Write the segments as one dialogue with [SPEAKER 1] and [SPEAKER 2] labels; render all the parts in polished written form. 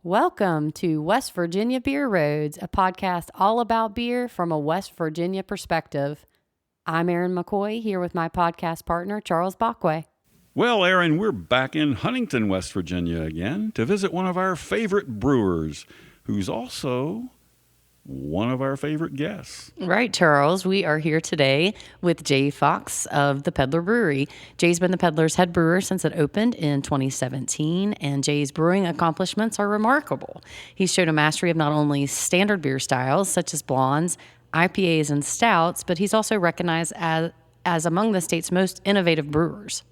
[SPEAKER 1] Welcome to West Virginia Beer Roads, a podcast all about beer from a West Virginia perspective. I'm Erin McCoy, here with my podcast partner, Charles Bachway.
[SPEAKER 2] Well, Erin, we're back in Huntington, West Virginia again to visit one of our favorite brewers, who's also one of our favorite guests.
[SPEAKER 1] Right, Charles. We are here today with Jay Fox of the Peddler Brewery. Jay's been the Peddler's head brewer since it opened in 2017, and Jay's brewing accomplishments are remarkable. He's shown a mastery of not only standard beer styles, such as blondes, IPAs, and stouts, but he's also recognized as among the state's most innovative brewers.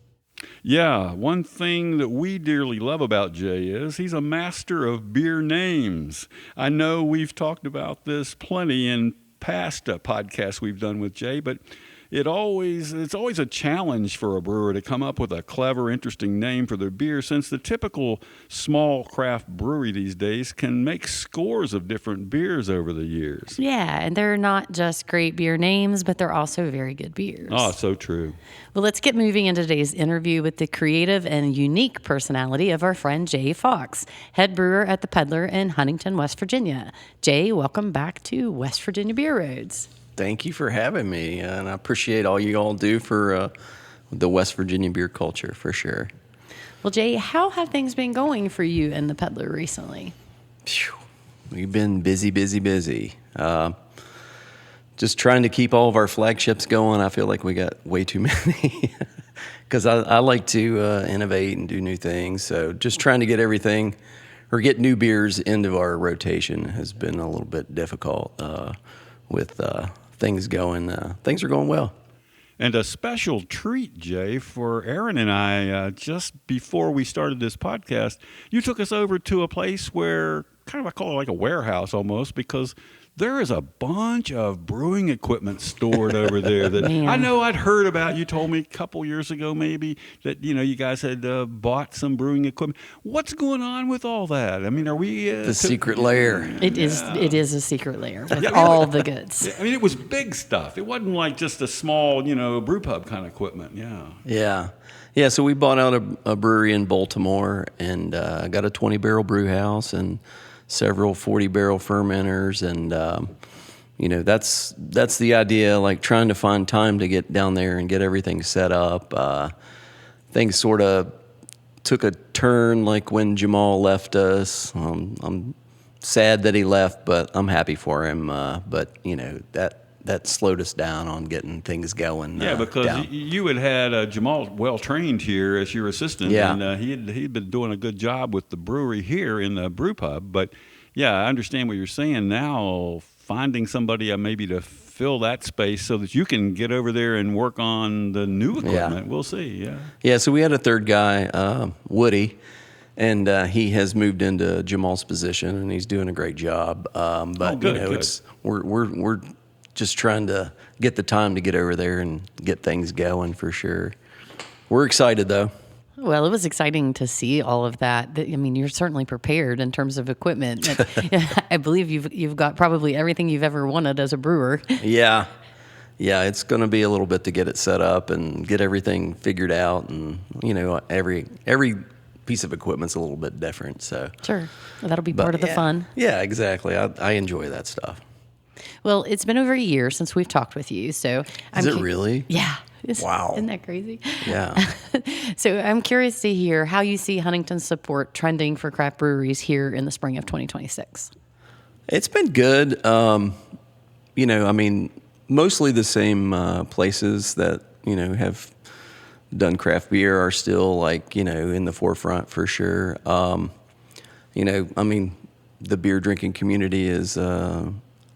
[SPEAKER 2] Yeah, one thing that we dearly love about Jay is he's a master of beer names. I know we've talked about this plenty in past podcasts we've done with Jay, but it's always a challenge for a brewer to come up with a clever, interesting name for their beer, since the typical small craft brewery these days can make scores of different beers over the years.
[SPEAKER 1] Yeah, and they're not just great beer names, but they're also very good beers.
[SPEAKER 2] Oh, so true.
[SPEAKER 1] Well, let's get moving into today's interview with the creative and unique personality of our friend Jay Fox, head brewer at the Peddler in Huntington, West Virginia. Jay, welcome back to West Virginia Beer Roads.
[SPEAKER 3] Thank you for having me, and I appreciate all you all do for the West Virginia beer culture, for sure.
[SPEAKER 1] Well, Jay, how have things been going for you and the Peddler recently?
[SPEAKER 3] Phew. We've been busy. Just trying to keep all of our flagships going. I feel like we got way too many because I like to innovate and do new things. So just trying to get everything or get new beers into our rotation has been a little bit difficult with things going. Things are going well.
[SPEAKER 2] And a special treat, Jay, for Erin and I, just before we started this podcast, you took us over to a place where I call it like a warehouse almost, because there is a bunch of brewing equipment stored over there that I know I'd heard about. You told me a couple years ago maybe that, you guys had bought some brewing equipment. What's going on with all that? I mean, are we...
[SPEAKER 3] the secret lair.
[SPEAKER 1] It is a secret lair with all the goods.
[SPEAKER 2] I mean, it was big stuff. It wasn't like just a small, brew pub kind of equipment.
[SPEAKER 3] Yeah, so we bought out a brewery in Baltimore and got a 20-barrel brew house and several 40-barrel fermenters, and that's the idea. Like trying to find time to get down there and get everything set up. Things sort of took a turn, like when Jamal left us. I'm sad that he left, but I'm happy for him. But that slowed us down on getting things going.
[SPEAKER 2] Yeah, because you had Jamal well trained here as your assistant, and he'd been doing a good job with the brewery here in the brew pub. But yeah, I understand what you're saying now. Finding somebody maybe to fill that space so that you can get over there and work on the new equipment. We'll see.
[SPEAKER 3] Yeah. So we had a third guy, Woody. And he has moved into Jamal's position, and he's doing a great job. But
[SPEAKER 2] good.
[SPEAKER 3] We're just trying to get the time to get over there and get things going for sure. We're excited though.
[SPEAKER 1] Well, it was exciting to see all of that. I mean, you're certainly prepared in terms of equipment. I believe you've got probably everything you've ever wanted as a brewer.
[SPEAKER 3] Yeah, it's going to be a little bit to get it set up and get everything figured out, and every piece of equipment's a little bit different. So
[SPEAKER 1] sure, well, that'll be part of the fun.
[SPEAKER 3] Yeah, exactly. I enjoy that stuff.
[SPEAKER 1] Well, it's been over a year since we've talked with you, so
[SPEAKER 3] Is it really?
[SPEAKER 1] Yeah.
[SPEAKER 3] Wow.
[SPEAKER 1] Isn't that crazy?
[SPEAKER 3] Yeah.
[SPEAKER 1] So I'm curious to hear how you see Huntington's support trending for craft breweries here in the spring of 2026.
[SPEAKER 3] It's been good. Mostly the same places that, have done craft beer are still in the forefront for sure. The beer drinking community is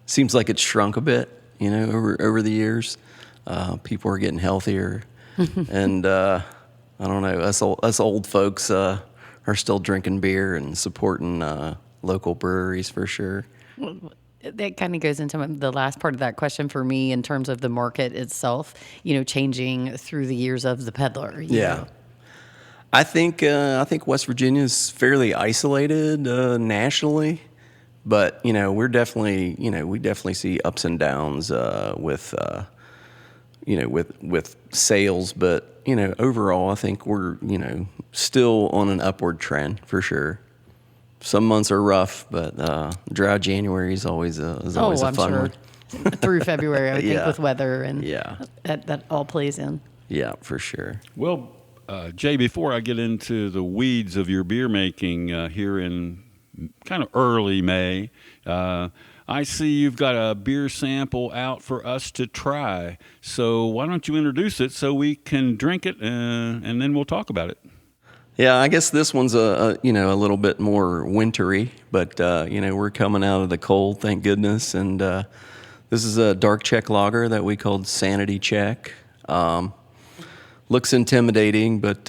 [SPEAKER 3] seems like it's shrunk a bit, over the years. People are getting healthier, and I don't know. Us old folks are still drinking beer and supporting local breweries for sure.
[SPEAKER 1] Well, that kind of goes into the last part of that question for me in terms of the market itself, changing through the years of the Peddler.
[SPEAKER 3] Yeah. I think West Virginia is fairly isolated nationally, but we definitely see ups and downs with sales. But overall, I think we're still on an upward trend for sure. some months are rough, but dry January is always a
[SPEAKER 1] I'm
[SPEAKER 3] fun
[SPEAKER 1] sure.
[SPEAKER 3] one.
[SPEAKER 1] Through February, I would think,
[SPEAKER 3] Yeah.
[SPEAKER 1] with weather and
[SPEAKER 3] Yeah.
[SPEAKER 1] that all plays in.
[SPEAKER 3] Yeah, for sure.
[SPEAKER 2] Well, Jay, before I get into the weeds of your beer making here in kind of early May, I see you've got a beer sample out for us to try. So why don't you introduce it so we can drink it and then we'll talk about it.
[SPEAKER 3] Yeah, I guess this one's a little bit more wintry, but we're coming out of the cold, thank goodness. And this is a dark Czech lager that we called Sanity Czech. Looks intimidating, but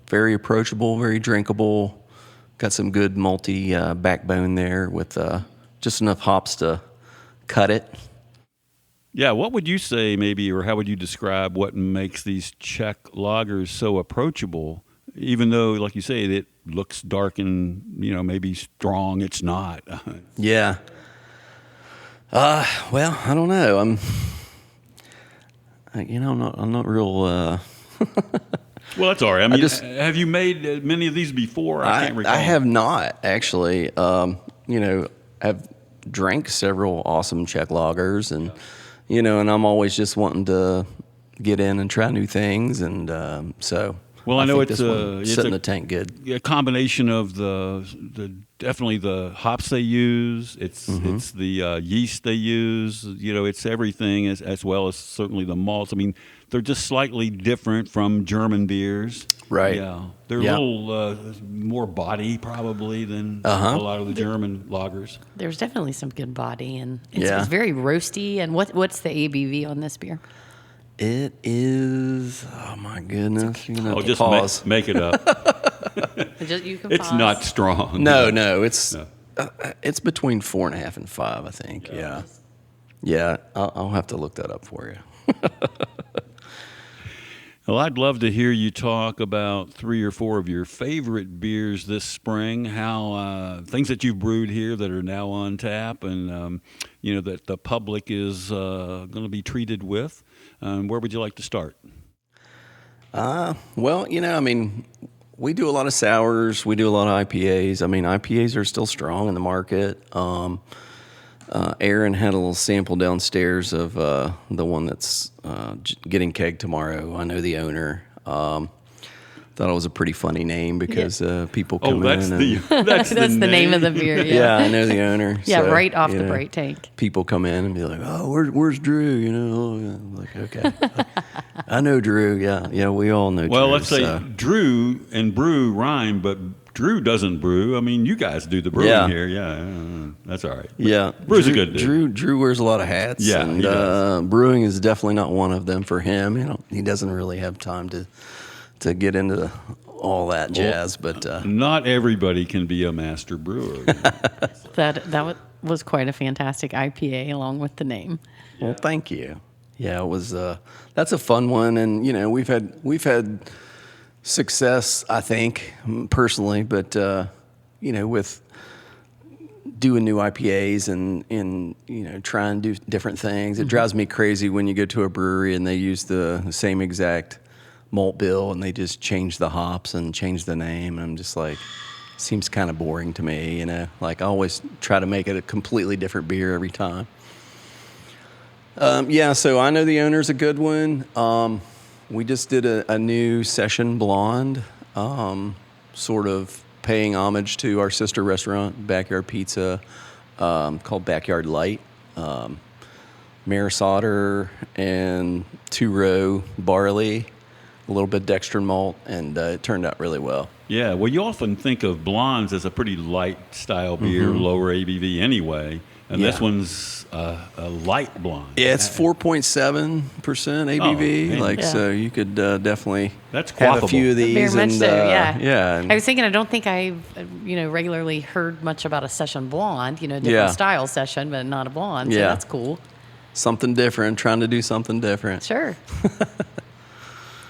[SPEAKER 3] very approachable, very drinkable. Got some good malty backbone there with just enough hops to cut it.
[SPEAKER 2] Yeah, what would you say maybe, or how would you describe what makes these Czech lagers so approachable? Even though, like you say, it looks dark and, maybe strong, it's not.
[SPEAKER 3] Yeah. Well, I don't know. I'm not real.
[SPEAKER 2] Well, that's all right. I mean,
[SPEAKER 3] just-
[SPEAKER 2] have you made many of these before? I can't recall.
[SPEAKER 3] I have not actually. I've drank several awesome Czech lagers, and and I'm always just wanting to get in and try new things, and so.
[SPEAKER 2] Well, I know
[SPEAKER 3] think
[SPEAKER 2] it's
[SPEAKER 3] this one
[SPEAKER 2] it's
[SPEAKER 3] set in
[SPEAKER 2] a-
[SPEAKER 3] the tank good.
[SPEAKER 2] A combination of the definitely the hops they use. It's the yeast they use. It's everything as well as certainly the malts. I mean, they're just slightly different from German beers.
[SPEAKER 3] Right.
[SPEAKER 2] Yeah, they're
[SPEAKER 3] Yeah.
[SPEAKER 2] a little more body probably than a lot of the German lagers.
[SPEAKER 1] There's definitely some good body, and it's,
[SPEAKER 3] Yeah.
[SPEAKER 1] it's very roasty. And what's the ABV on this beer?
[SPEAKER 3] It is. Oh my goodness! You're gonna have
[SPEAKER 2] Oh,
[SPEAKER 3] to
[SPEAKER 2] just
[SPEAKER 3] pause.
[SPEAKER 2] make it up.
[SPEAKER 1] You can
[SPEAKER 2] It's
[SPEAKER 1] pause.
[SPEAKER 2] not strong.
[SPEAKER 3] No, it's
[SPEAKER 2] No.
[SPEAKER 3] it's between 4.5 and 5, I think. Yeah. I'll have to look that up for you.
[SPEAKER 2] Well, I'd love to hear you talk about 3 or 4 of your favorite beers this spring. How things that you've brewed here that are now on tap, and that the public is going to be treated with. Where would you like to start?
[SPEAKER 3] Well, I mean, we do a lot of sours. We do a lot of IPAs. I mean, IPAs are still strong in the market. Aaron had a little sample downstairs of the one that's getting kegged tomorrow. I know the owner. Thought it was a pretty funny name because people come
[SPEAKER 2] that's
[SPEAKER 3] in.
[SPEAKER 2] the
[SPEAKER 3] And,
[SPEAKER 2] that's
[SPEAKER 1] That's the name of the beer.
[SPEAKER 3] yeah, I know the owner.
[SPEAKER 1] Yeah,
[SPEAKER 3] so,
[SPEAKER 1] right off
[SPEAKER 3] you
[SPEAKER 1] the
[SPEAKER 3] know,
[SPEAKER 1] bright tank.
[SPEAKER 3] People come in and be like, "Oh, where's Drew?" I'm like, okay, I know Drew. Yeah, we all know.
[SPEAKER 2] Well,
[SPEAKER 3] Drew,
[SPEAKER 2] let's say
[SPEAKER 3] so.
[SPEAKER 2] Drew and brew rhyme, but Drew doesn't brew. I mean, you guys do the brewing
[SPEAKER 3] Yeah.
[SPEAKER 2] here. Yeah, that's all right.
[SPEAKER 3] Yeah,
[SPEAKER 2] Drew's a
[SPEAKER 3] Drew,
[SPEAKER 2] good dude.
[SPEAKER 3] Drew wears a lot of hats.
[SPEAKER 2] Yeah,
[SPEAKER 3] and
[SPEAKER 2] he does.
[SPEAKER 3] brewing is definitely not one of them for him. He doesn't really have time to get into all that jazz. But
[SPEAKER 2] Not everybody can be a master brewer.
[SPEAKER 1] That was quite a fantastic IPA, along with the name.
[SPEAKER 3] well, thank you. Yeah, it was. That's a fun one, and we've had success, I think, personally, but with doing new IPAs and trying to do different things. It drives me crazy when you go to a brewery and they use the same exact malt bill and they just change the hops and change the name. I'm just like, seems kind of boring to me, Like I always try to make it a completely different beer every time. So I know the owner's a good one. We just did a new session blonde, sort of paying homage to our sister restaurant, Backyard Pizza, called Backyard Light. Maris Otter and 2-row barley, a little bit dextrin malt, and it turned out really well.
[SPEAKER 2] Yeah, well, you often think of blondes as a pretty light style beer, lower ABV anyway, and this
[SPEAKER 3] Yeah.
[SPEAKER 2] one's a light blonde.
[SPEAKER 3] Yeah, it's 4.7% ABV,
[SPEAKER 2] man.
[SPEAKER 3] like
[SPEAKER 1] Yeah.
[SPEAKER 3] so you could definitely
[SPEAKER 2] That's
[SPEAKER 3] have a few
[SPEAKER 2] quaffable.
[SPEAKER 3] of these.
[SPEAKER 1] Very much
[SPEAKER 3] and,
[SPEAKER 1] so, yeah.
[SPEAKER 3] Yeah.
[SPEAKER 1] I was thinking, I don't think I've, regularly heard much about a session blonde, different
[SPEAKER 3] Yeah.
[SPEAKER 1] style session, but not a blonde. So
[SPEAKER 3] Yeah.
[SPEAKER 1] that's cool.
[SPEAKER 3] Something different, trying to do something different.
[SPEAKER 1] Sure.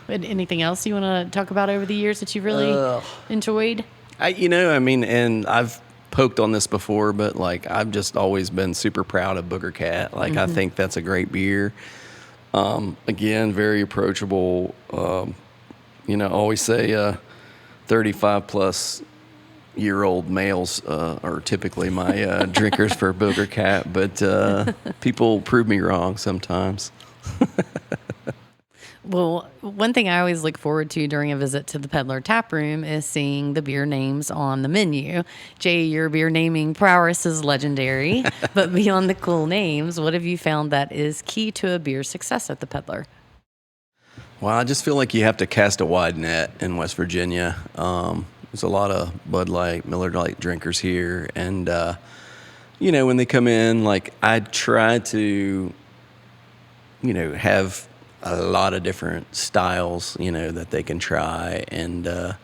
[SPEAKER 1] But anything else you want to talk about over the years that you really enjoyed?
[SPEAKER 3] And I've poked on this before, but like I've just always been super proud of Booger Cat. Like I think that's a great beer. Again, very approachable. Always say 35 plus year-old males are typically my drinkers for Booger Cat, but people prove me wrong sometimes.
[SPEAKER 1] Well, one thing I always look forward to during a visit to the Peddler Tap Room is seeing the beer names on the menu. Jay, your beer naming prowess is legendary, but beyond the cool names, what have you found that is key to a beer success at the Peddler?
[SPEAKER 3] Well, I just feel like you have to cast a wide net in West Virginia. There's a lot of Bud Light, Miller Lite drinkers here, and when they come in, like I try to, have a lot of different styles, that they can try, and I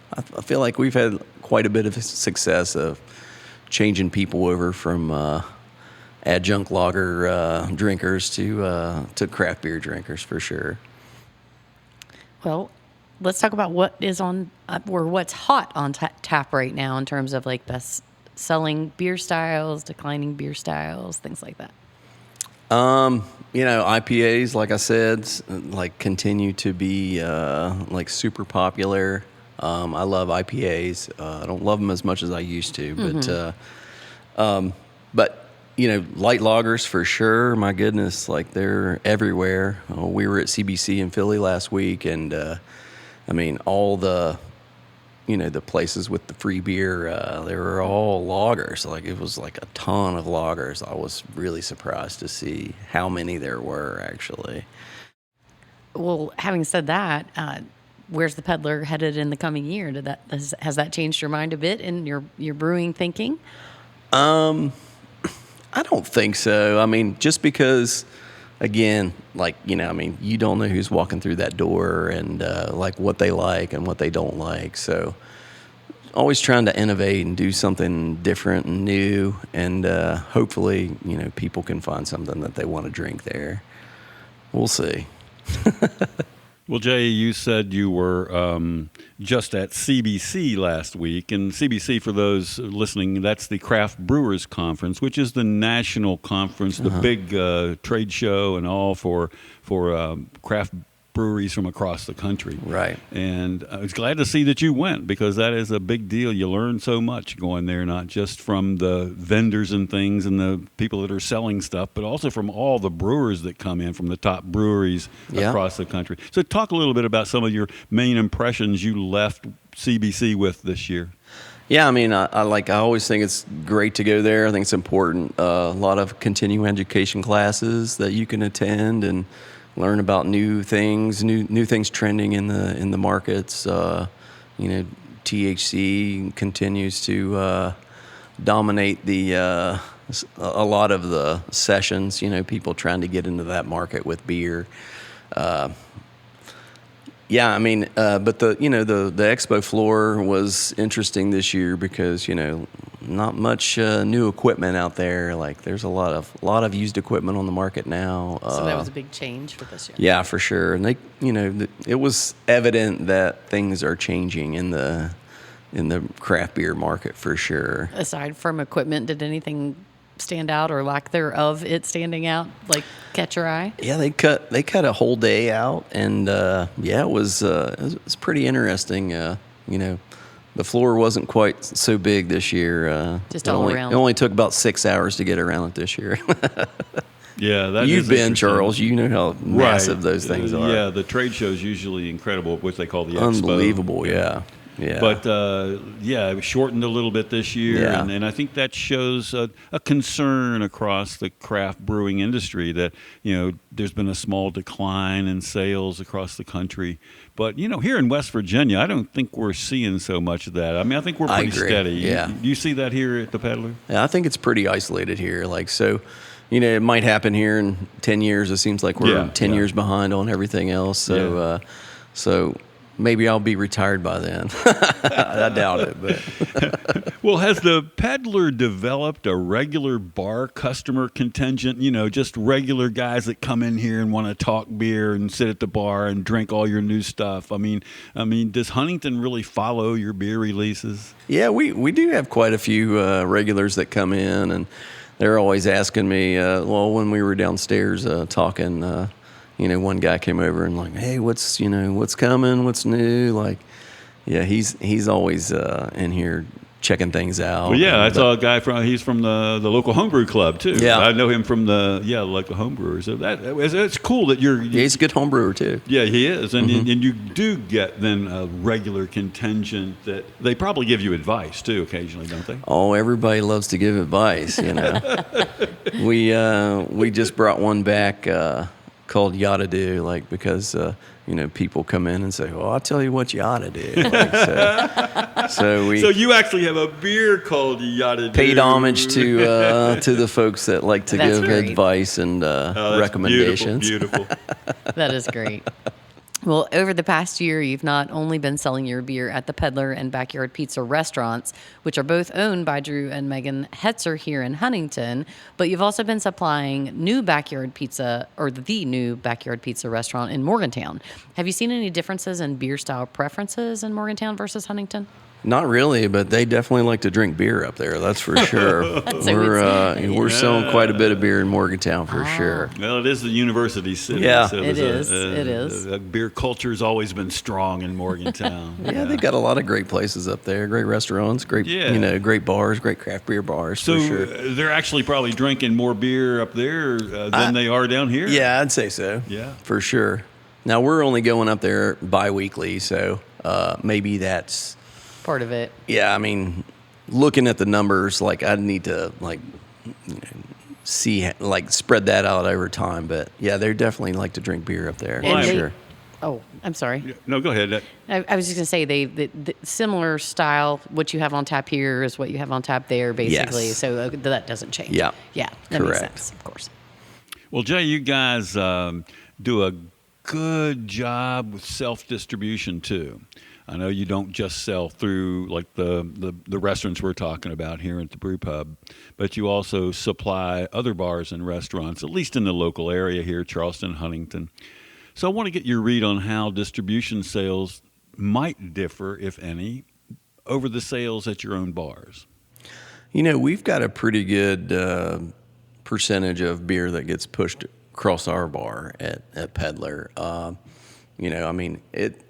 [SPEAKER 3] feel like we've had quite a bit of success of changing people over from adjunct lager drinkers to craft beer drinkers for sure.
[SPEAKER 1] Well, let's talk about what is on or what's hot on tap right now in terms of like best selling beer styles, declining beer styles, things like that.
[SPEAKER 3] IPAs, like I said, like continue to be like super popular. I love IPAs. I don't love them as much as I used to, but light lagers for sure. My goodness, like they're everywhere. We were at CBC in Philly last week, and all the the places with the free beer, they were all lagers. Like it was like a ton of lagers. I was really surprised to see how many there were actually.
[SPEAKER 1] Well, having said that, where's the Peddler headed in the coming year? Has that changed your mind a bit in your brewing thinking?
[SPEAKER 3] I don't think so. I mean, just because, again, like, you don't know who's walking through that door and like what they like and what they don't like. So always trying to innovate and do something different and new. And hopefully, people can find something that they want to drink there. We'll see.
[SPEAKER 2] Well, Jay, you said you were just at CBC last week. And CBC, for those listening, that's the Craft Brewers Conference, which is the national conference, the big trade show and all for craft breweries from across the country.
[SPEAKER 3] Right.
[SPEAKER 2] And I was glad to see that you went, because that is a big deal. You learn so much going there, not just from the vendors and things and the people that are selling stuff, but also from all the brewers that come in from the top breweries across the country. So talk a little bit about some of your main impressions you left CBC with this year.
[SPEAKER 3] Yeah, I always think it's great to go there. I think it's important. A lot of continuing education classes that you can attend and learn about new things trending in the markets. THC continues to dominate a lot of the sessions. People trying to get into that market with beer. But the expo floor was interesting this year because not much new equipment out there. Like there's a lot of used equipment on the market now.
[SPEAKER 1] So that was a big change for this year.
[SPEAKER 3] Yeah, for sure. And they, it was evident that things are changing in the craft beer market for sure.
[SPEAKER 1] Aside from equipment, did anything stand out or lack thereof it standing out, like catch your eye?
[SPEAKER 3] Yeah, they cut a whole day out, and it was pretty interesting. The floor wasn't quite so big this year.
[SPEAKER 1] Just all around.
[SPEAKER 3] It only took about 6 hours to get around it this year.
[SPEAKER 2] Yeah, that
[SPEAKER 3] you've been, Charles. You know how massive those things are.
[SPEAKER 2] Yeah, the trade show is usually incredible, what they call the expo.
[SPEAKER 3] Unbelievable, yeah. Yeah.
[SPEAKER 2] But, it shortened a little bit this year,
[SPEAKER 3] yeah.
[SPEAKER 2] and I think that shows a concern across the craft brewing industry that, there's been a small decline in sales across the country. But, here in West Virginia, I don't think we're seeing so much of that. I think we're pretty steady.
[SPEAKER 3] Yeah.
[SPEAKER 2] You see that here at the Peddler?
[SPEAKER 3] Yeah, I think it's pretty isolated here. It might happen here in 10 years. It seems like we're 10 years behind on everything else. So maybe I'll be retired by then. I doubt it. But
[SPEAKER 2] Well, has the Peddler developed a regular bar customer contingent? Just regular guys that come in here and want to talk beer and sit at the bar and drink all your new stuff. Does Huntington really follow your beer releases?
[SPEAKER 3] Yeah, we do have quite a few regulars that come in, and they're always asking me. When we were downstairs talking. One guy came over and like, hey, what's coming? What's new? Like, yeah, he's always in here checking things out.
[SPEAKER 2] Well, yeah, I saw a guy he's from the local homebrew club too.
[SPEAKER 3] Yeah.
[SPEAKER 2] I know him from the local homebrewer. So it's cool that
[SPEAKER 3] Yeah, he's a good home brewer too.
[SPEAKER 2] Yeah, he is, and you do get then a regular contingent that they probably give you advice too occasionally, don't they?
[SPEAKER 3] Oh, everybody loves to give advice, you know. We just brought one back called "You Oughta Do," like because people come in and say, "Well, I'll tell you what you ought to do." Like, so we
[SPEAKER 2] So you actually have a beer called Yada
[SPEAKER 3] paid homage to the folks that like to
[SPEAKER 1] That's
[SPEAKER 3] give
[SPEAKER 1] great.
[SPEAKER 3] advice and
[SPEAKER 2] That's
[SPEAKER 3] recommendations.
[SPEAKER 2] Beautiful.
[SPEAKER 1] That is great. Well, over the past year, you've not only been selling your beer at the Peddler and Backyard Pizza restaurants, which are both owned by Drew and Megan Hetzer here in Huntington, but you've also been supplying new Backyard Pizza, or the new Backyard Pizza restaurant in Morgantown. Have you seen any differences in beer style preferences in Morgantown versus Huntington?
[SPEAKER 3] Not really, but they definitely like to drink beer up there. That's for sure. We're selling quite a bit of beer in Morgantown for sure.
[SPEAKER 2] Well, it is the university city.
[SPEAKER 3] Yeah.
[SPEAKER 2] so
[SPEAKER 1] It
[SPEAKER 2] there's
[SPEAKER 1] is.
[SPEAKER 2] Beer culture has always been strong in Morgantown.
[SPEAKER 3] Yeah, they got a lot of great places up there. Great restaurants, great great bars, great craft beer bars
[SPEAKER 2] So
[SPEAKER 3] for sure.
[SPEAKER 2] they're actually probably drinking more beer up there than they are down here.
[SPEAKER 3] Yeah, I'd say so.
[SPEAKER 2] Yeah.
[SPEAKER 3] For sure. Now we're only going up there bi-weekly, so maybe that's
[SPEAKER 1] Part of it.
[SPEAKER 3] yeah. I mean, looking at the numbers, like I need to see spread that out over time. But yeah, they definitely like to drink beer up there.
[SPEAKER 1] And
[SPEAKER 3] For
[SPEAKER 1] they-
[SPEAKER 3] sure.
[SPEAKER 1] Oh, I'm sorry.
[SPEAKER 2] No, go ahead.
[SPEAKER 1] I was just going to say the similar style, what you have on tap here is what you have on tap there, basically.
[SPEAKER 3] Yes.
[SPEAKER 1] So that doesn't change.
[SPEAKER 3] Yeah.
[SPEAKER 1] Yeah. That
[SPEAKER 3] Correct.
[SPEAKER 1] makes sense, of course.
[SPEAKER 2] Well, Jay, you guys do a good job with self-distribution too. I know you don't just sell through like the restaurants we're talking about here at the Brew Pub, but you also supply other bars and restaurants, at least in the local area here, Charleston, Huntington. So I want to get your read on how distribution sales might differ, if any, over the sales at your own bars.
[SPEAKER 3] We've got a pretty good percentage of beer that gets pushed across our bar at Peddler.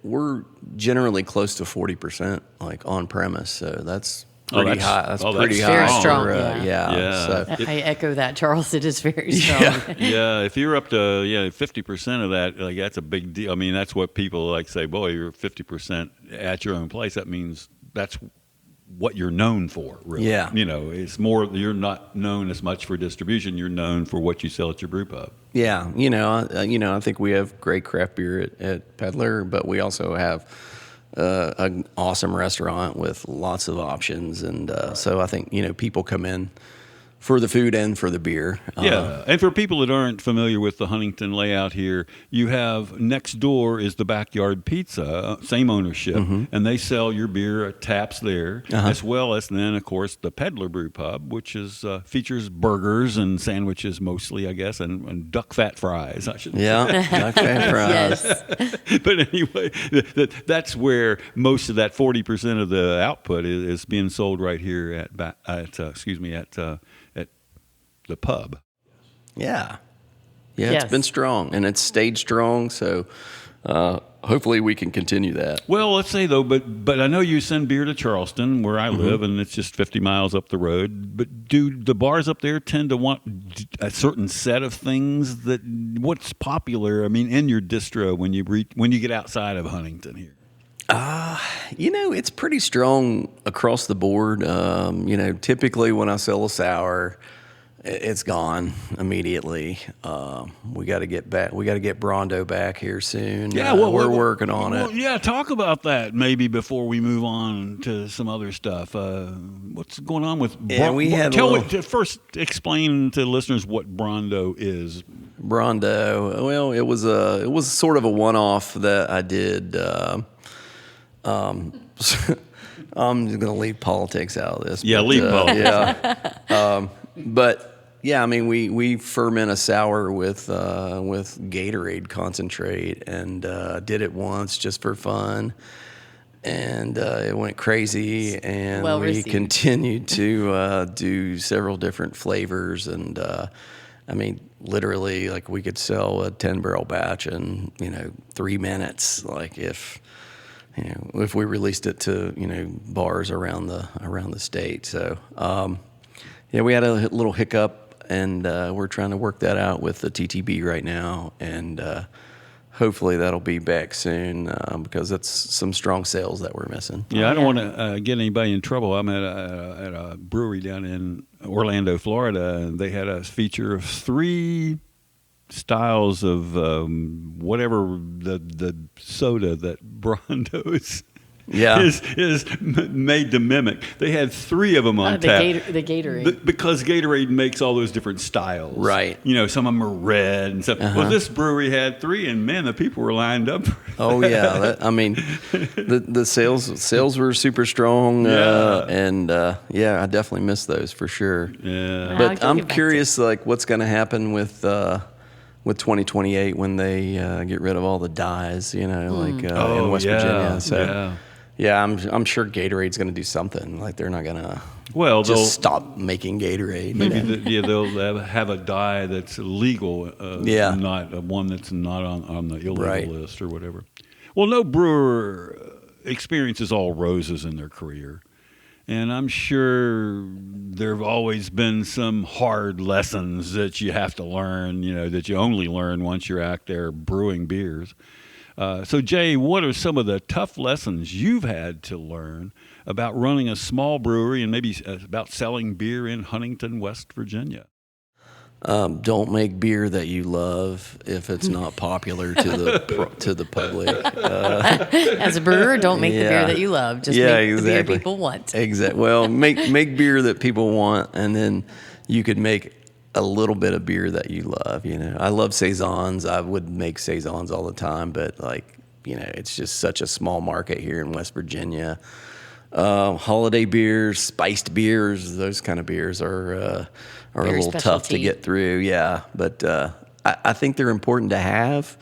[SPEAKER 3] We're generally close to 40% like on premise, so that's pretty high. That's pretty high.
[SPEAKER 1] Very strong,
[SPEAKER 3] for,
[SPEAKER 1] yeah.
[SPEAKER 3] So,
[SPEAKER 1] I echo that, Charles. It is very strong.
[SPEAKER 2] Yeah, if you're up to 50% of that, like that's a big deal. I mean, that's what people like say. Boy, you're 50% at your own place. That means that's what you're known for, really.
[SPEAKER 3] Yeah.
[SPEAKER 2] It's more, you're not known as much for distribution. You're known for what you sell at your brew pub.
[SPEAKER 3] yeah, I think we have great craft beer at Peddler, but we also have an awesome restaurant with lots of options, and so I think people come in for the food and for the beer.
[SPEAKER 2] Yeah, and for people that aren't familiar with the Huntington layout here, you have next door is the Backyard Pizza, same ownership, and they sell your beer at taps there, as well as then, of course, the Peddler Brew Pub, which is features burgers and sandwiches mostly, I guess, and duck fat fries, I should say.
[SPEAKER 3] Yeah, okay, fries.
[SPEAKER 1] Yes.
[SPEAKER 2] But anyway, that's where most of that 40% of the output is being sold right here at the pub.
[SPEAKER 3] Yeah,
[SPEAKER 1] Yes.
[SPEAKER 3] it's been strong, and it's stayed strong. So hopefully we can continue that.
[SPEAKER 2] Well, let's say though, but I know you send beer to Charleston, where I live, and it's just 50 miles up the road. But do the bars up there tend to want a certain set of things? What's popular? I mean, in your distro when you get outside of Huntington here.
[SPEAKER 3] It's pretty strong across the board. Typically when I sell a sour, it's gone immediately. We got to get back. We got to get Brondo back here soon. We're working on it.
[SPEAKER 2] Yeah, talk about that maybe before we move on to some other stuff. What's going on with? First explain to listeners what Brondo is.
[SPEAKER 3] Brondo. Well, it was sort of a one-off that I did. I'm just going to leave politics out of this.
[SPEAKER 2] Yeah, leave politics.
[SPEAKER 3] Yeah. But yeah, I mean, we ferment a sour with Gatorade concentrate, and did it once just for fun, and it went crazy, and
[SPEAKER 1] Well
[SPEAKER 3] we
[SPEAKER 1] received.
[SPEAKER 3] continued to do several different flavors, and I mean, literally, like we could sell a 10-barrel batch in 3 minutes, like if if we released it to bars around the state. So yeah, we had a little hiccup, and we're trying to work that out with the TTB right now, and hopefully that'll be back soon because that's some strong sales that we're missing.
[SPEAKER 2] Yeah, I don't want to get anybody in trouble. I'm at a brewery down in Orlando, Florida, and they had a feature of 3 styles of whatever the soda that Brondo's is made to mimic. They had 3 of them on tap.
[SPEAKER 1] The Gatorade.
[SPEAKER 2] Because Gatorade makes all those different styles.
[SPEAKER 3] Right.
[SPEAKER 2] Some of them are red and stuff. Well, this brewery had 3, and man, the people were lined up.
[SPEAKER 3] Oh yeah, the sales were super strong, and I definitely miss those for sure.
[SPEAKER 2] Yeah.
[SPEAKER 3] But I'm curious, like, what's going to happen with 2028 when they get rid of all the dyes, in West Virginia. So yeah, I'm sure Gatorade's going to do something. Like, they're not going to they'll stop making Gatorade.
[SPEAKER 2] Maybe they'll have a dye that's legal, not one that's not on the illegal list or whatever. Well, no brewer experiences all roses in their career. And I'm sure there have always been some hard lessons that you have to learn, that you only learn once you're out there brewing beers. So, Jay, what are some of the tough lessons you've had to learn about running a small brewery and maybe about selling beer in Huntington, West Virginia?
[SPEAKER 3] Don't make beer that you love if it's not popular to the public.
[SPEAKER 1] As a brewer, don't make the beer that you love. Just make the beer people want.
[SPEAKER 3] Exactly. Well, make beer that people want, and then you could make a little bit of beer that you love. I love saisons. I would make saisons all the time, but it's just such a small market here in West Virginia. Holiday beers, spiced beers, those kind of beers are a little tough to get through. Yeah, but I think they're important to have,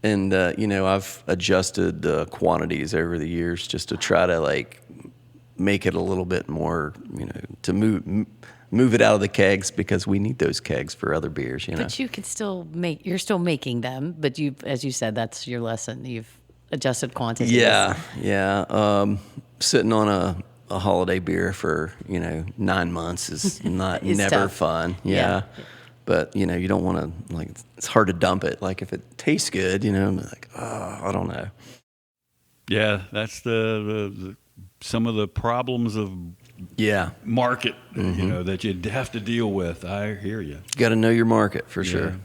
[SPEAKER 3] and I've adjusted quantities over the years just to try to make it a little bit more, to move it out of the kegs, because we need those kegs for other beers.
[SPEAKER 1] But you could still you're still making them, but as you said, that's your lesson. You've adjusted quantities.
[SPEAKER 3] Yeah. Sitting on a holiday beer for 9 months is never
[SPEAKER 1] tough.
[SPEAKER 3] fun. Yeah. But you don't want to, it's hard to dump it. Like, if it tastes good, I don't know.
[SPEAKER 2] Yeah, that's the some of the problems of market that you have to deal with. I hear you.
[SPEAKER 3] Got to know your market for sure.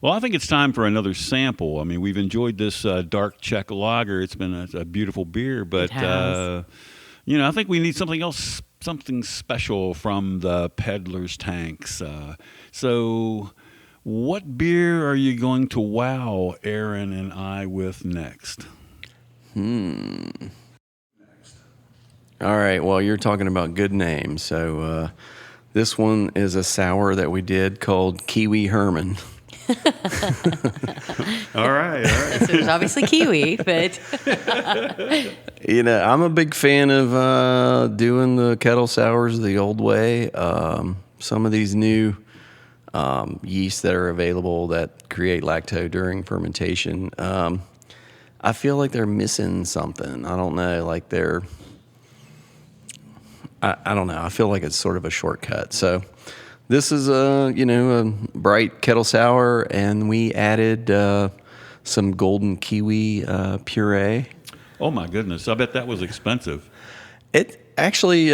[SPEAKER 2] Well, I think it's time for another sample. I mean, we've enjoyed this dark Czech lager. It's been a beautiful beer, but I think we need something else, something special from the Peddler's Tanks. So what beer are you going to wow Aaron and I with next?
[SPEAKER 3] All right. Well, you're talking about good names. So this one is a sour that we did called Kiwi Herman.
[SPEAKER 2] All right.
[SPEAKER 1] So there's obviously kiwi, but
[SPEAKER 3] I'm a big fan of doing the kettle sours the old way. Some of these new yeasts that are available that create lacto during fermentation, I feel like they're missing something. I don't know, I don't know. I feel like it's sort of a shortcut. So this is a bright kettle sour, and we added some golden kiwi puree.
[SPEAKER 2] Oh my goodness! I bet that was expensive.
[SPEAKER 3] It actually,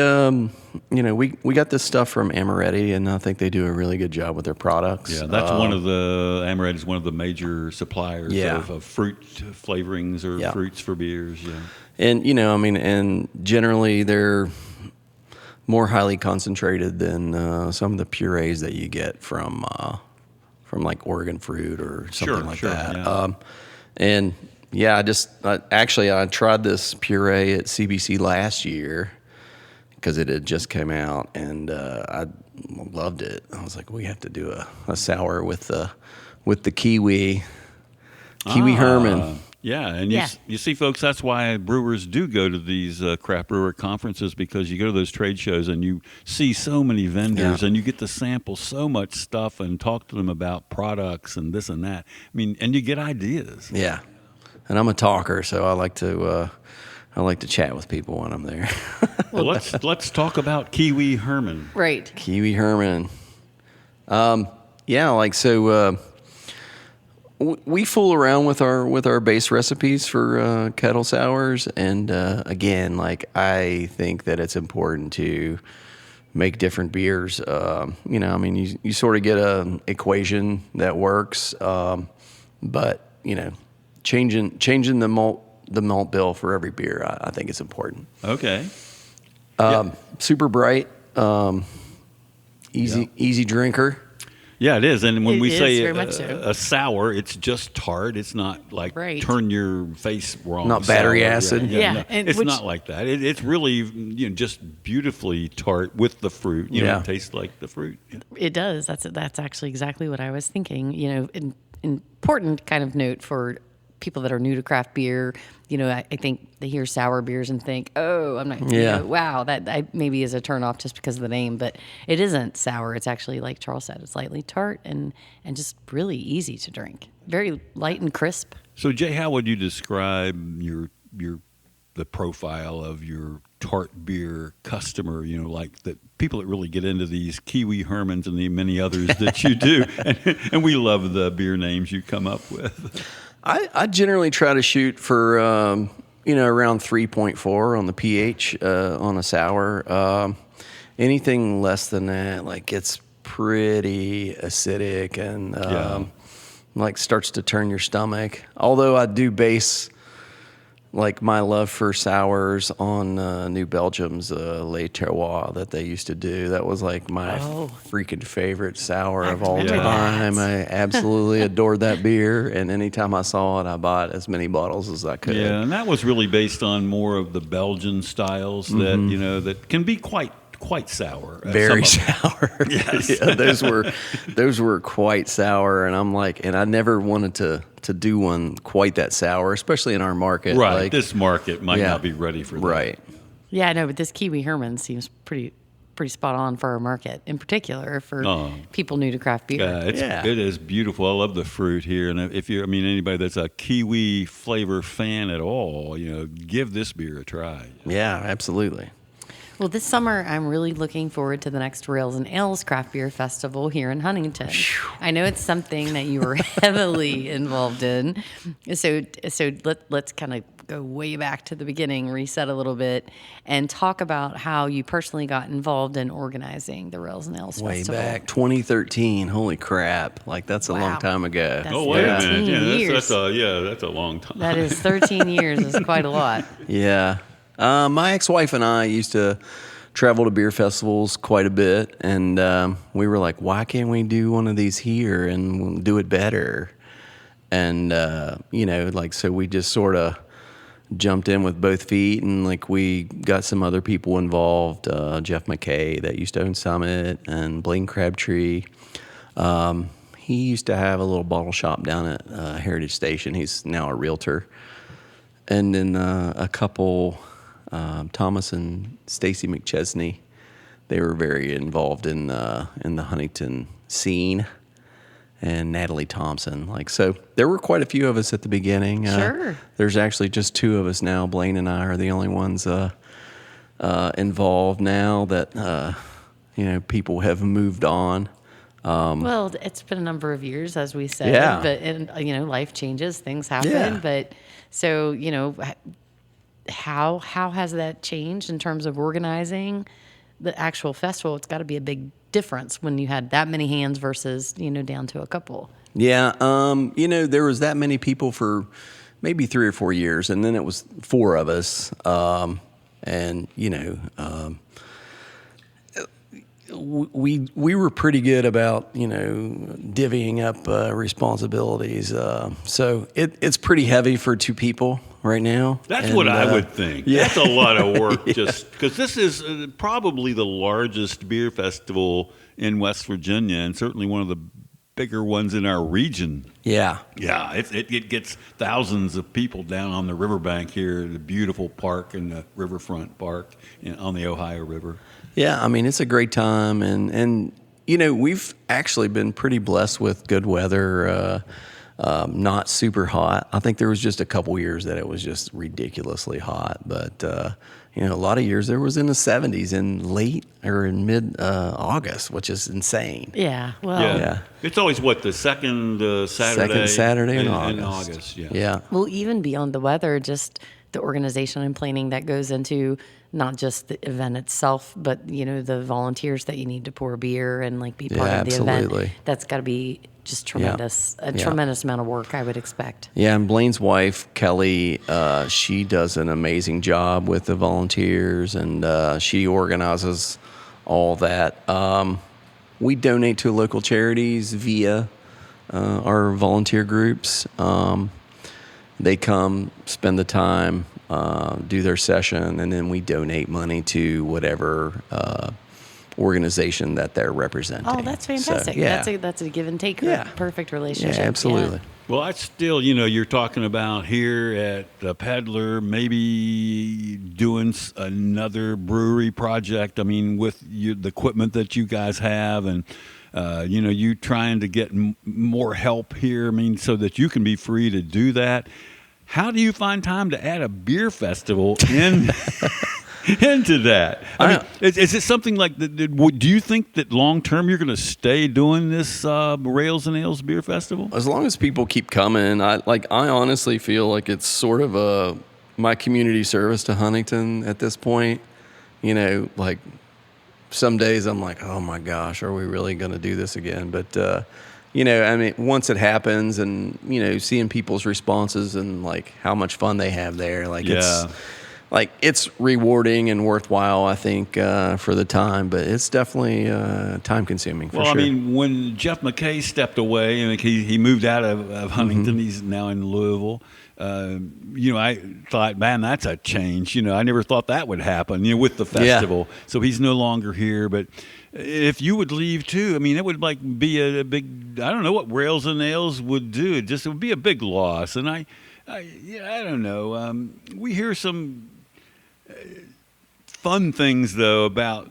[SPEAKER 3] we got this stuff from Amaretti, and I think they do a really good job with their products.
[SPEAKER 2] Yeah, that's Amaretti is one of the major suppliers of fruit flavorings or fruits for beers. Yeah,
[SPEAKER 3] and and generally they're more highly concentrated than some of the purees that you get from like Oregon fruit or something like that. Yeah. I tried this puree at CBC last year because it had just come out, and I loved it. I was like, we have to do a sour with the kiwi Herman.
[SPEAKER 2] Yeah, and you see, folks, that's why brewers do go to these craft brewer conferences, because you go to those trade shows and you see so many vendors and you get to sample so much stuff and talk to them about products and this and that. I mean, and you get ideas.
[SPEAKER 3] Yeah. and I'm a talker, so I like to chat with people when I'm there.
[SPEAKER 2] Well, let's talk about Kiwi Herman.
[SPEAKER 1] Right.
[SPEAKER 3] Kiwi Herman. Yeah, like so. We fool around with our base recipes for kettle sours, and again, like I think that it's important to make different beers. I mean, you sort of get a equation that works, but changing the malt bill for every beer, I think is important.
[SPEAKER 2] Okay.
[SPEAKER 3] Super bright, easy drinker.
[SPEAKER 2] Yeah, it is. And when
[SPEAKER 1] It
[SPEAKER 2] we
[SPEAKER 1] is,
[SPEAKER 2] say
[SPEAKER 1] very much so.
[SPEAKER 2] a sour, it's just tart. It's not like
[SPEAKER 1] Right.
[SPEAKER 2] turn your face wrong.
[SPEAKER 3] Not battery
[SPEAKER 2] sour.
[SPEAKER 3] acid.
[SPEAKER 1] Yeah,
[SPEAKER 2] no.
[SPEAKER 1] and
[SPEAKER 2] It's
[SPEAKER 1] which-
[SPEAKER 2] not like that. It's really just beautifully tart with the fruit. It tastes like the fruit. Yeah.
[SPEAKER 1] It does. That's actually exactly what I was thinking. Important kind of note for people that are new to craft beer. I think they hear sour beers and think, oh, I'm not.
[SPEAKER 3] Yeah.
[SPEAKER 1] Wow, that maybe is a turnoff just because of the name, but it isn't sour. It's actually, like Charles said, it's lightly tart and just really easy to drink. Very light and crisp.
[SPEAKER 2] So, Jay, how would you describe the profile of your tart beer customer? Like the people that really get into these Kiwi Hermans and the many others that you do, and we love the beer names you come up with.
[SPEAKER 3] I generally try to shoot for around 3.4 on the pH on a sour. Anything less than that, like gets pretty acidic and like starts to turn your stomach. Although I do base like my love for sours on New Belgium's Les Terroirs that they used to do. That was like my freaking favorite sour of all
[SPEAKER 1] remember
[SPEAKER 3] time.
[SPEAKER 1] that.
[SPEAKER 3] I absolutely adored that beer, and anytime I saw it, I bought as many bottles as I could.
[SPEAKER 2] Yeah, and that was really based on more of the Belgian styles that that can be quite sour.
[SPEAKER 3] Very
[SPEAKER 2] Some of them.
[SPEAKER 3] sour. Yeah, those were quite sour, and I'm like, and I never wanted to do one quite that sour, especially in our market.
[SPEAKER 2] Right,
[SPEAKER 3] Like,
[SPEAKER 2] this market might not be ready for that.
[SPEAKER 3] right.
[SPEAKER 1] Yeah, I know, but this Kiwi Herman seems pretty spot on for our market, in particular for people new to craft beer.
[SPEAKER 2] It is beautiful. I love the fruit here, and if anybody that's a kiwi flavor fan at all, give this beer a try.
[SPEAKER 3] Yeah, absolutely.
[SPEAKER 1] Well, this summer, I'm really looking forward to the next Rails and Ales Craft Beer Festival here in Huntington. I know it's something that you were heavily involved in. So let's kind of go way back to the beginning, reset a little bit, and talk about how you personally got involved in organizing the Rails and Ales
[SPEAKER 3] Way
[SPEAKER 1] Festival.
[SPEAKER 3] back, 2013. Holy crap! Like that's a long time ago.
[SPEAKER 1] That's
[SPEAKER 2] Oh, wait a
[SPEAKER 1] 13
[SPEAKER 2] minute.
[SPEAKER 1] years.
[SPEAKER 2] That's a long time.
[SPEAKER 1] That is 13 years. Is quite a lot.
[SPEAKER 3] Yeah. My ex-wife and I used to travel to beer festivals quite a bit, and we were like, why can't we do one of these here and do it better? And, so we just sort of jumped in with both feet, and like we got some other people involved, Jeff McKay that used to own Summit, and Blaine Crabtree. He used to have a little bottle shop down at Heritage Station. He's now a realtor. And then a couple... Thomas and Stacy McChesney, they were very involved in the Huntington scene, and Natalie Thompson. So there were quite a few of us at the beginning.
[SPEAKER 1] Sure.
[SPEAKER 3] There's actually just two of us now. Blaine and I are the only ones involved now that people have moved on.
[SPEAKER 1] Well, it's been a number of years, as we said.
[SPEAKER 3] Yeah.
[SPEAKER 1] But life changes, things happen.
[SPEAKER 3] Yeah.
[SPEAKER 1] But so how has that changed in terms of organizing the actual festival? It's got to be a big difference when you had that many hands versus down to a couple.
[SPEAKER 3] Yeah, there was that many people for maybe 3 or 4 years, and then it was 4 of us, we were pretty good about divvying up responsibilities. So it's pretty heavy for 2 people right now.
[SPEAKER 2] That's what I would think.
[SPEAKER 3] Yeah.
[SPEAKER 2] That's a lot of work, just because this is probably the largest beer festival in West Virginia, and certainly one of the bigger ones in our region.
[SPEAKER 3] Yeah.
[SPEAKER 2] Yeah, it gets thousands of people down on the riverbank here, the beautiful park and the riverfront park on the Ohio River.
[SPEAKER 3] Yeah, I mean, it's a great time, and we've actually been pretty blessed with good weather. not super hot. I think there was just a couple years that it was just ridiculously hot, but a lot of years there was in the 70s in late or in mid August, which is insane.
[SPEAKER 1] Yeah. Well.
[SPEAKER 2] Yeah. It's always the second Saturday.
[SPEAKER 3] Second Saturday in
[SPEAKER 2] in
[SPEAKER 3] August.
[SPEAKER 2] August. Yeah.
[SPEAKER 3] Yeah.
[SPEAKER 1] Well, even beyond the weather, just the organization and planning that goes into not just the event itself, but the volunteers that you need to pour beer and be part of the
[SPEAKER 3] absolutely.
[SPEAKER 1] event. That's got to be just tremendous, a tremendous amount of work, I would expect.
[SPEAKER 3] Yeah, and Blaine's wife, Kelly, she does an amazing job with the volunteers, and she organizes all that. We donate to local charities via our volunteer groups. They come, spend the time, do their session, and then we donate money to whatever organization that they're representing.
[SPEAKER 1] Oh, that's fantastic.
[SPEAKER 3] So,
[SPEAKER 1] That's a give and take,
[SPEAKER 3] Yeah.
[SPEAKER 1] perfect relationship.
[SPEAKER 3] Yeah, absolutely.
[SPEAKER 2] Well, I still, you're talking about here at the Peddler, maybe doing another brewery project. I mean, with the equipment that you guys have, and you trying to get more help here. I mean, so that you can be free to do that. How do you find time to add a beer festival in? Into that. I mean, is it something like that? Do you think that long term you're going to stay doing this Rails and Ales Beer Festival?
[SPEAKER 3] As long as people keep coming, I honestly feel like it's sort of my community service to Huntington at this point. Some days I'm like, oh my gosh, are we really going to do this again? But I mean, once it happens, and seeing people's responses and how much fun they have there, it's rewarding and worthwhile, I think, for the time, but it's definitely time consuming for sure.
[SPEAKER 2] Well, I mean, when Jeff McKay stepped away, and he moved out of Huntington, he's now in Louisville. I thought, man, that's a change. I never thought that would happen, with the festival. Yeah. So he's no longer here. But if you would leave too, I mean, it would be a big, I don't know what Rails and Ales would do. It would be a big loss. And I don't know. We hear some fun things though about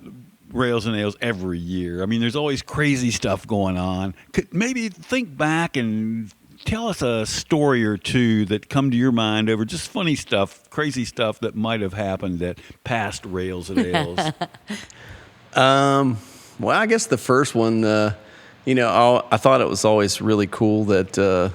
[SPEAKER 2] Rails and Ales every year. I mean, there's always crazy stuff going on. Maybe think back and tell us a story or two that come to your mind over just funny stuff, crazy stuff that might have happened at past Rails and Ales.
[SPEAKER 3] Well, I guess the first one, I thought it was always really cool that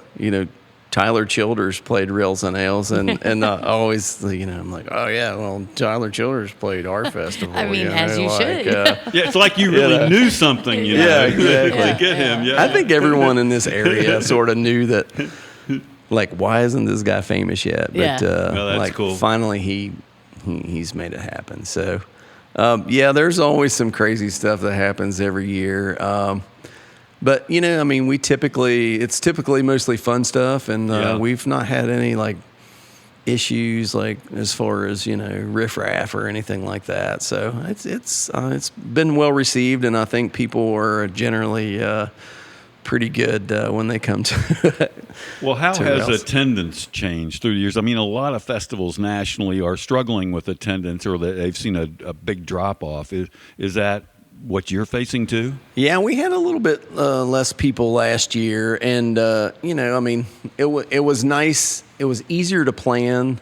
[SPEAKER 3] Tyler Childers played Rails and Ales, and I always, I'm like, oh yeah, well, Tyler Childers played our festival.
[SPEAKER 1] I mean, as you should.
[SPEAKER 2] Yeah, it's like you really knew something,
[SPEAKER 3] Yeah, exactly.
[SPEAKER 2] to get him. Yeah,
[SPEAKER 3] I think everyone in this area sort of knew that. Why isn't this guy famous yet? But
[SPEAKER 2] well, that's cool.
[SPEAKER 3] Finally, he's made it happen. So, there's always some crazy stuff that happens every year. But, I mean, it's typically mostly fun stuff, and we've not had any, issues, as far as, riffraff or anything like that. So it's been well received, and I think people are generally pretty good when they come to it.
[SPEAKER 2] Well, how has attendance changed through the years? I mean, a lot of festivals nationally are struggling with attendance, or they've seen a big drop-off. Is that what you're facing too?
[SPEAKER 3] Yeah, we had a little bit less people last year, and I mean, it was nice. It was easier to plan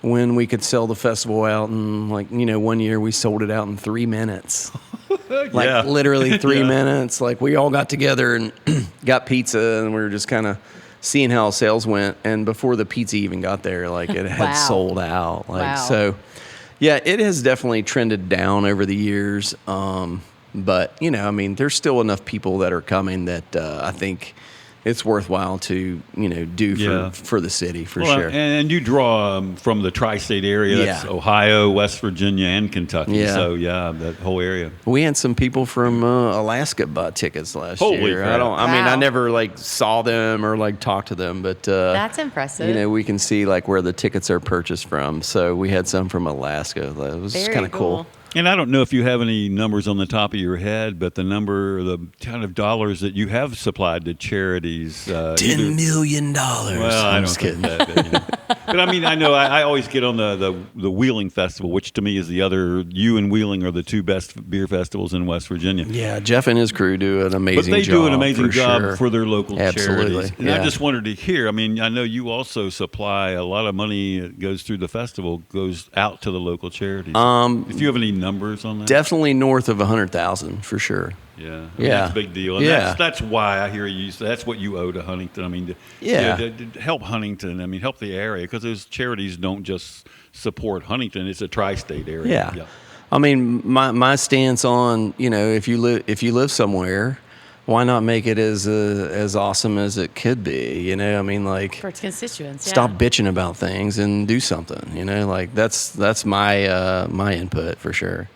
[SPEAKER 3] when we could sell the festival out in 1 year we sold it out in 3 minutes. Literally 3 minutes. We all got together and got pizza, and we were just kind of seeing how sales went. And before the pizza even got there, it had sold out. So. Yeah, it has definitely trended down over the years. But, I mean, there's still enough people that are coming that I think it's worthwhile to, do for the city, for sure.
[SPEAKER 2] And you draw from the tri-state area. That's Ohio, West Virginia, and Kentucky. Yeah. So, that whole area.
[SPEAKER 3] We had some people from Alaska buy tickets last year.
[SPEAKER 2] Holy crap.
[SPEAKER 3] I never, saw them or, talked to them. But,
[SPEAKER 1] that's impressive.
[SPEAKER 3] We can see, where the tickets are purchased from. So we had some from Alaska. It was kind of cool.
[SPEAKER 2] And I don't know if you have any numbers on the top of your head, but the kind of dollars that you have supplied to charities.
[SPEAKER 3] $10 million.
[SPEAKER 2] Well, I'm just kidding. But I mean, I know I always get on the Wheeling Festival, which to me is the other. You and Wheeling are the two best beer festivals in West Virginia.
[SPEAKER 3] Yeah, Jeff and his crew do an amazing job.
[SPEAKER 2] But they do an amazing job
[SPEAKER 3] sure.
[SPEAKER 2] for their local
[SPEAKER 3] Absolutely.
[SPEAKER 2] charities. And I just wanted to hear, I mean, I know you also supply a lot of money that goes through the festival, goes out to the local charities. If you have any numbers on that?
[SPEAKER 3] Definitely north of 100,000 for sure.
[SPEAKER 2] Yeah, I mean,
[SPEAKER 3] Yeah.
[SPEAKER 2] that's a big deal. And
[SPEAKER 3] Yeah.
[SPEAKER 2] that's why I hear you say that's what you owe to Huntington. I mean, to help Huntington, I mean, help the area, because those charities don't just support Huntington, it's a tri-state area.
[SPEAKER 3] Yeah. I mean, my stance on, if you live somewhere, why not make it as awesome as it could be? I mean, like,
[SPEAKER 1] For its constituents.
[SPEAKER 3] stop bitching about things and do something. Like that's my my input for sure.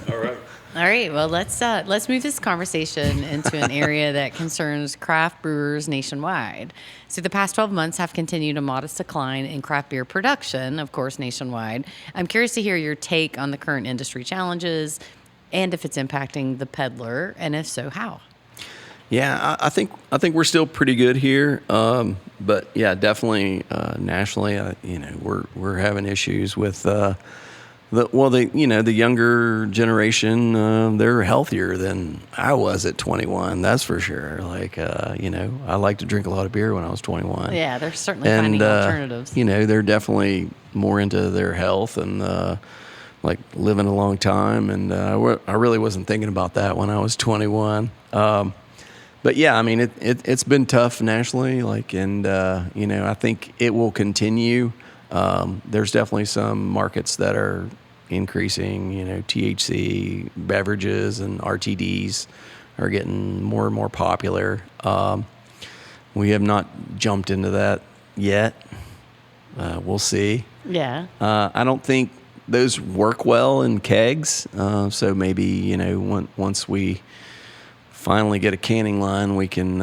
[SPEAKER 2] All right.
[SPEAKER 1] All right. Well, let's move this conversation into an area that concerns craft brewers nationwide. So the past 12 months have continued a modest decline in craft beer production, of course, nationwide. I'm curious to hear your take on the current industry challenges and if it's impacting the peddler, and if so, how.
[SPEAKER 3] Yeah, I think we're still pretty good here, but yeah, definitely nationally, we're having issues with the younger generation. They're healthier than I was at 21. That's for sure. Like I like to drink a lot of beer when I was 21.
[SPEAKER 1] Yeah, they're certainly finding alternatives.
[SPEAKER 3] They're definitely more into their health and like living a long time. And I really wasn't thinking about that when I was 21. But yeah, I mean, it's been tough nationally, I think it will continue. There's definitely some markets that are increasing, THC beverages and RTDs are getting more and more popular. We have not jumped into that yet. We'll see.
[SPEAKER 1] Yeah.
[SPEAKER 3] I don't think those work well in kegs. So maybe, once we finally get a canning line, we can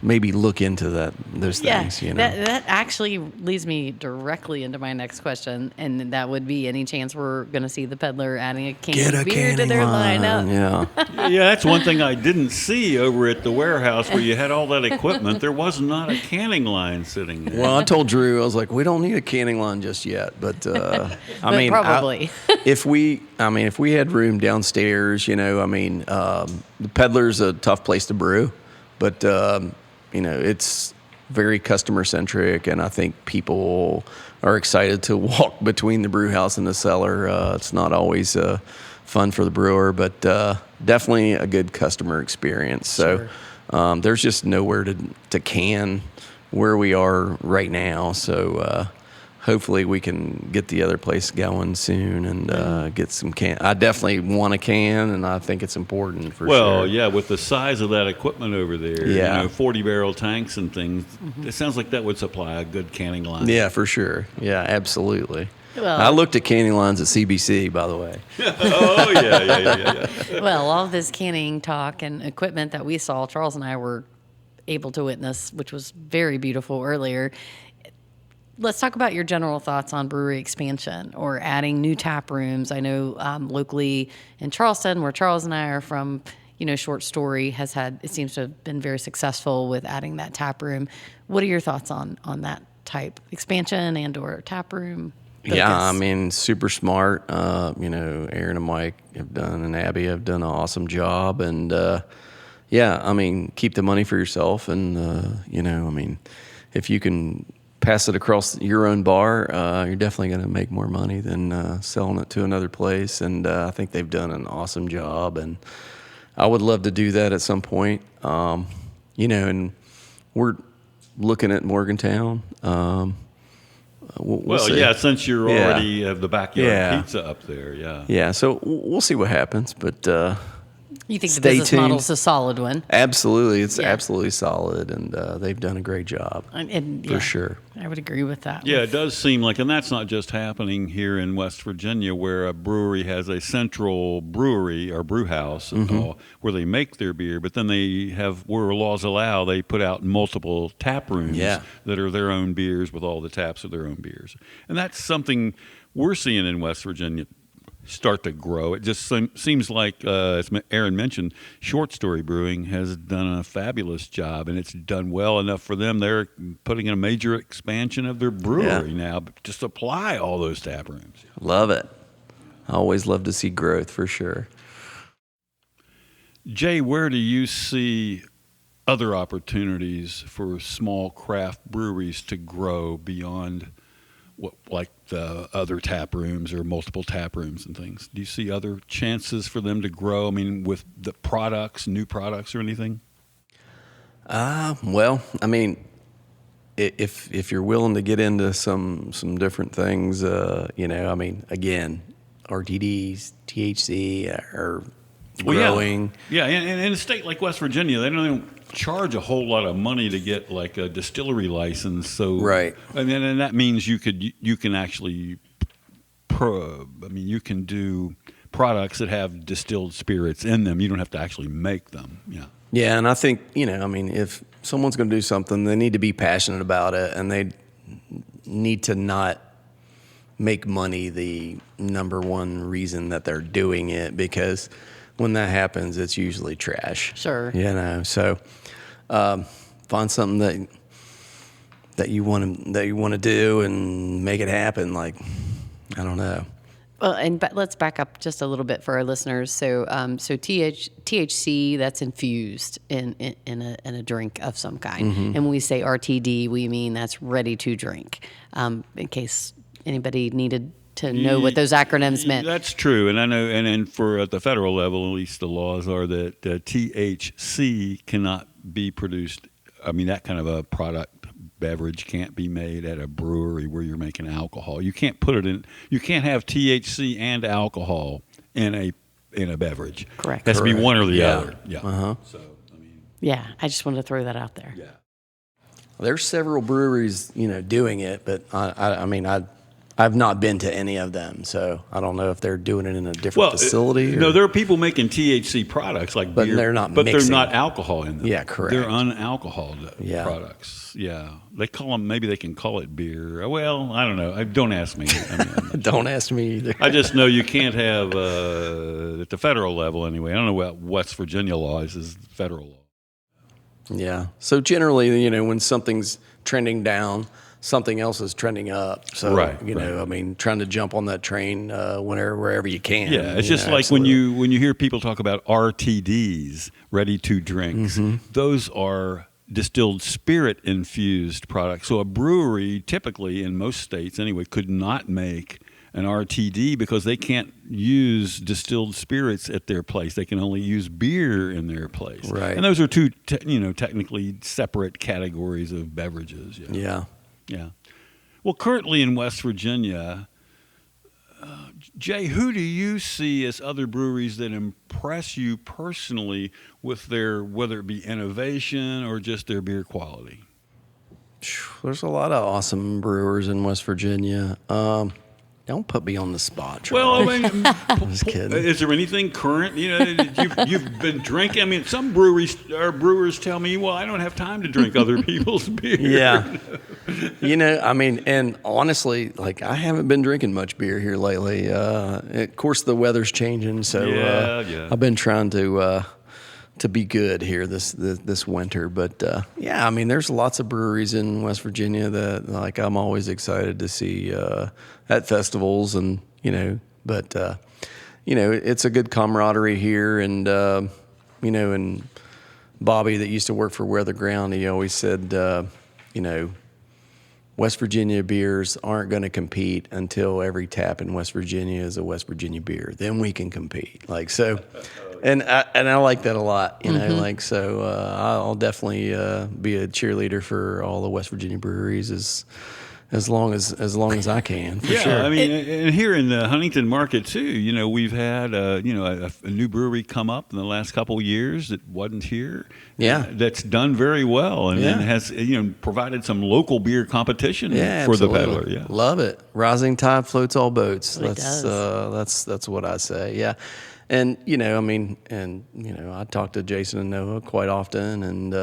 [SPEAKER 3] maybe look into those things.
[SPEAKER 1] That actually leads me directly into my next question, and that would be, any chance we're going to see the peddler adding a can of beer to their lineup?
[SPEAKER 3] Yeah.
[SPEAKER 2] Yeah, that's one thing I didn't see over at the warehouse where you had all that equipment. There was not a canning line sitting there.
[SPEAKER 3] Well, I told Drew, I was like, we don't need a canning line just yet, but
[SPEAKER 1] Probably.
[SPEAKER 3] if we had room downstairs, the peddler's a tough place to brew, but it's very customer centric, and I think people are excited to walk between the brew house and the cellar. It's not always fun for the brewer, but definitely a good customer experience. So there's just nowhere to can where we are right now. So hopefully we can get the other place going soon and get some can. I definitely want a can, and I think it's important for sure.
[SPEAKER 2] Well, yeah, with the size of that equipment over there,
[SPEAKER 3] Yeah.
[SPEAKER 2] 40-barrel tanks and things, it sounds like that would supply a good canning line.
[SPEAKER 3] Yeah, for sure. Yeah, absolutely.
[SPEAKER 1] Well,
[SPEAKER 3] I looked at canning lines at CBC, by the way.
[SPEAKER 2] Oh, yeah.
[SPEAKER 1] Well, all of this canning talk and equipment that we saw, Charles and I were able to witness, which was very beautiful earlier. Let's talk about your general thoughts on brewery expansion or adding new tap rooms. I know locally in Charleston, where Charles and I are from, Short Story it seems to have been very successful with adding that tap room. What are your thoughts on that type expansion and or tap room focus?
[SPEAKER 3] Yeah, I mean, super smart. Aaron and Mike and Abby have done an awesome job. And, keep the money for yourself. And, if you can pass it across your own bar, you're definitely going to make more money than selling it to another place. And I think they've done an awesome job. And I would love to do that at some point. And we're looking at Morgantown. We'll see.
[SPEAKER 2] Yeah, since you're
[SPEAKER 3] Yeah.
[SPEAKER 2] already have the backyard
[SPEAKER 3] Yeah.
[SPEAKER 2] pizza up there, yeah.
[SPEAKER 3] Yeah, so we'll see what happens, but
[SPEAKER 1] You think the
[SPEAKER 3] stay
[SPEAKER 1] business
[SPEAKER 3] tuned.
[SPEAKER 1] model's a solid one?
[SPEAKER 3] Absolutely, it's
[SPEAKER 1] Yeah.
[SPEAKER 3] absolutely solid, and they've done a great job
[SPEAKER 1] And
[SPEAKER 3] for sure.
[SPEAKER 1] I would agree with that.
[SPEAKER 2] Yeah, it does seem like, and that's not just happening here in West Virginia, where a brewery has a central brewery or brew house where they make their beer, but then they have, where laws allow, they put out multiple tap rooms
[SPEAKER 3] Yeah.
[SPEAKER 2] that are their own beers with all the taps of their own beers. And that's something we're seeing in West Virginia. start to grow. It just seems like, as Aaron mentioned, Short Story Brewing has done a fabulous job, and it's done well enough for them. They're putting in a major expansion of their brewery now to supply all those tap rooms.
[SPEAKER 3] Love it. I always love to see growth for sure.
[SPEAKER 2] Jay, where do you see other opportunities for small craft breweries to grow beyond what, like the other tap rooms or multiple tap rooms and things? Do you see other chances for them to grow? I mean, with the products, new products or anything?
[SPEAKER 3] Well, I mean, if you're willing to get into some different things, I mean, again, RTDs, THC are growing.
[SPEAKER 2] Yeah, and in a state like West Virginia, they don't charge a whole lot of money to get like a distillery license. So
[SPEAKER 3] Right.
[SPEAKER 2] and that means you can actually you can do products that have distilled spirits in them. You don't have to actually make them. Yeah.
[SPEAKER 3] Yeah, and I think, I mean, if someone's going to do something, they need to be passionate about it, and they need to not make money the number one reason that they're doing it, because when that happens, it's usually trash.
[SPEAKER 1] Sure.
[SPEAKER 3] So find something that you want to do and make it happen. Like, I don't know.
[SPEAKER 1] Well, but let's back up just a little bit for our listeners. So, THC that's infused in a drink of some kind, and when we say RTD, we mean that's ready to drink. In case anybody needed to know what those acronyms meant.
[SPEAKER 2] That's true, and I know, and for at the federal level, at least the laws are that THC cannot be produced. I mean, that kind of a beverage can't be made at a brewery where you're making alcohol. You can't put it in. You can't have THC and alcohol in a beverage.
[SPEAKER 1] Correct.
[SPEAKER 2] It has to be one or the
[SPEAKER 3] Yeah.
[SPEAKER 2] other. Yeah.
[SPEAKER 3] Uh-huh.
[SPEAKER 2] So I mean,
[SPEAKER 1] Yeah, I just wanted to throw that out there.
[SPEAKER 2] yeah.
[SPEAKER 3] There's several breweries, doing it, but I mean, I've not been to any of them, so I don't know if they're doing it in a different facility.
[SPEAKER 2] No, there are people making THC products like
[SPEAKER 3] But
[SPEAKER 2] beer,
[SPEAKER 3] they're not
[SPEAKER 2] but they're
[SPEAKER 3] mixing.
[SPEAKER 2] not alcohol in them.
[SPEAKER 3] Yeah, correct.
[SPEAKER 2] They're unalcoholed
[SPEAKER 3] Yeah.
[SPEAKER 2] products. Yeah, they call them. Maybe they can call it beer. Well, I don't know. Don't ask me. I mean,
[SPEAKER 3] Don't ask me either.
[SPEAKER 2] I just know you can't have at the federal level anyway. I don't know what West Virginia law is federal law.
[SPEAKER 3] Yeah. So generally, when something's trending down, something else is trending up. So,
[SPEAKER 2] Right.
[SPEAKER 3] I mean, trying to jump on that train wherever you can.
[SPEAKER 2] Yeah, it's just like
[SPEAKER 3] absolutely.
[SPEAKER 2] when you hear people talk about RTDs, ready to drinks. Those are distilled spirit infused products. So a brewery, typically in most states anyway, could not make an RTD because they can't use distilled spirits at their place. They can only use beer in their place.
[SPEAKER 3] Right.
[SPEAKER 2] And those are two, technically separate categories of beverages.
[SPEAKER 3] Yeah.
[SPEAKER 2] Yeah. Well, currently in West Virginia, Jay, who do you see as other breweries that impress you personally with their, whether it be innovation or just their beer quality?
[SPEAKER 3] There's a lot of awesome brewers in West Virginia. Don't put me on the spot,
[SPEAKER 2] Well,
[SPEAKER 3] Charlie.
[SPEAKER 2] I mean,
[SPEAKER 3] Just kidding.
[SPEAKER 2] is there anything current? You've been drinking. I mean, some brewers tell me, well, I don't have time to drink other people's beer.
[SPEAKER 3] Yeah. I mean, and honestly, like, I haven't been drinking much beer here lately. Of course, the weather's changing, so
[SPEAKER 2] Yeah.
[SPEAKER 3] I've been trying to be good here this winter. But I mean, there's lots of breweries in West Virginia that, like, I'm always excited to see at festivals, and but it's a good camaraderie here, and and Bobby that used to work for Weatherground, he always said, West Virginia beers aren't going to compete until every tap in West Virginia is a West Virginia beer. Then we can compete. Like, so, and I like that a lot, like, so I'll definitely be a cheerleader for all the West Virginia breweries as long as I can, for
[SPEAKER 2] Yeah,
[SPEAKER 3] sure.
[SPEAKER 2] I mean, and here in the Huntington market too, we've had a new brewery come up in the last couple of years that wasn't here.
[SPEAKER 3] Yeah.
[SPEAKER 2] That's done very well and
[SPEAKER 3] Yeah.
[SPEAKER 2] has provided some local beer competition
[SPEAKER 3] Yeah,
[SPEAKER 2] for the
[SPEAKER 3] absolutely.
[SPEAKER 2] peddler. Yeah.
[SPEAKER 3] Love it. Rising tide floats all boats.
[SPEAKER 1] It does.
[SPEAKER 3] That's what I say. Yeah. And I mean, I talk to Jason and Noah quite often, and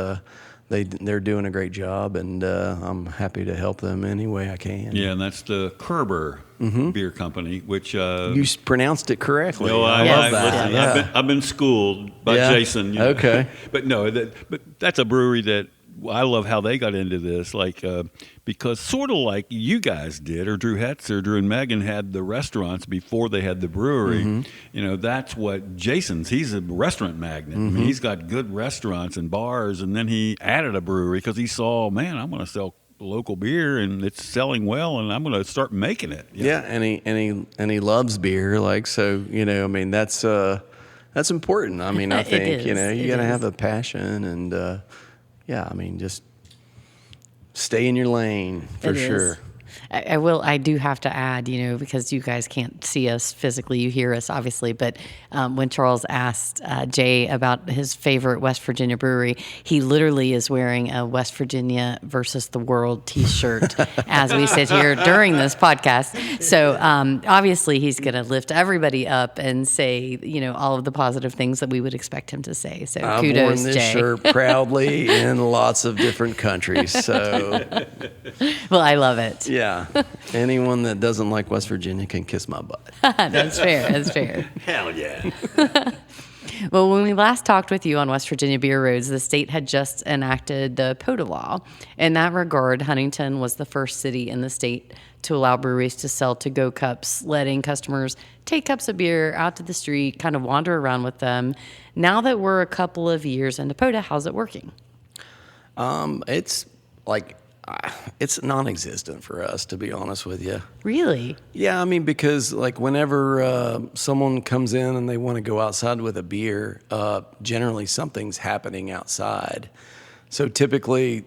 [SPEAKER 3] they're doing a great job, and I'm happy to help them any way I can.
[SPEAKER 2] Yeah, and that's the Kerber Beer Company, which
[SPEAKER 3] You pronounced it correctly.
[SPEAKER 2] I
[SPEAKER 1] Yes.
[SPEAKER 2] love that.
[SPEAKER 3] Yeah.
[SPEAKER 2] I've been schooled by
[SPEAKER 3] Yeah.
[SPEAKER 2] Jason.
[SPEAKER 3] Okay.
[SPEAKER 2] But no, but that's a brewery that I love how they got into this, because sort of like you guys did, or Drew and Megan had the restaurants before they had the brewery. That's what he's a restaurant magnet. I mean, he's got good restaurants and bars, and then he added a brewery because he saw, man, I'm going to sell local beer and it's selling well, and I'm going to start making it.
[SPEAKER 3] Yeah, and he loves beer, so I mean that's important. I mean, I
[SPEAKER 1] It
[SPEAKER 3] think
[SPEAKER 1] is.
[SPEAKER 3] you
[SPEAKER 1] It
[SPEAKER 3] got to
[SPEAKER 1] is.
[SPEAKER 3] have a passion, and yeah, I mean just stay in your lane for
[SPEAKER 1] It is.
[SPEAKER 3] sure.
[SPEAKER 1] I do have to add, because you guys can't see us physically, you hear us obviously, but when Charles asked Jay about his favorite West Virginia brewery, he literally is wearing a West Virginia versus the world t-shirt as we sit here during this podcast. So obviously he's going to lift everybody up and say, all of the positive things that we would expect him to say. So
[SPEAKER 3] I've
[SPEAKER 1] kudos,
[SPEAKER 3] worn this
[SPEAKER 1] Jay.
[SPEAKER 3] shirt proudly in lots of different countries. So
[SPEAKER 1] Well, I love it.
[SPEAKER 3] yeah, anyone that doesn't like West Virginia can kiss my butt.
[SPEAKER 1] That's fair. That's fair.
[SPEAKER 3] Hell yeah.
[SPEAKER 1] Well, when we last talked with you on West Virginia Beer Roads, the state had just enacted the POTA law. In that regard, Huntington was the first city in the state to allow breweries to sell to-go cups, letting customers take cups of beer out to the street, kind of wander around with them. Now that we're a couple of years into POTA, how's it working?
[SPEAKER 3] It's it's non-existent for us, to be honest with you.
[SPEAKER 1] Really?
[SPEAKER 3] Yeah, I mean, because whenever someone comes in and they want to go outside with a beer, generally something's happening outside. So typically,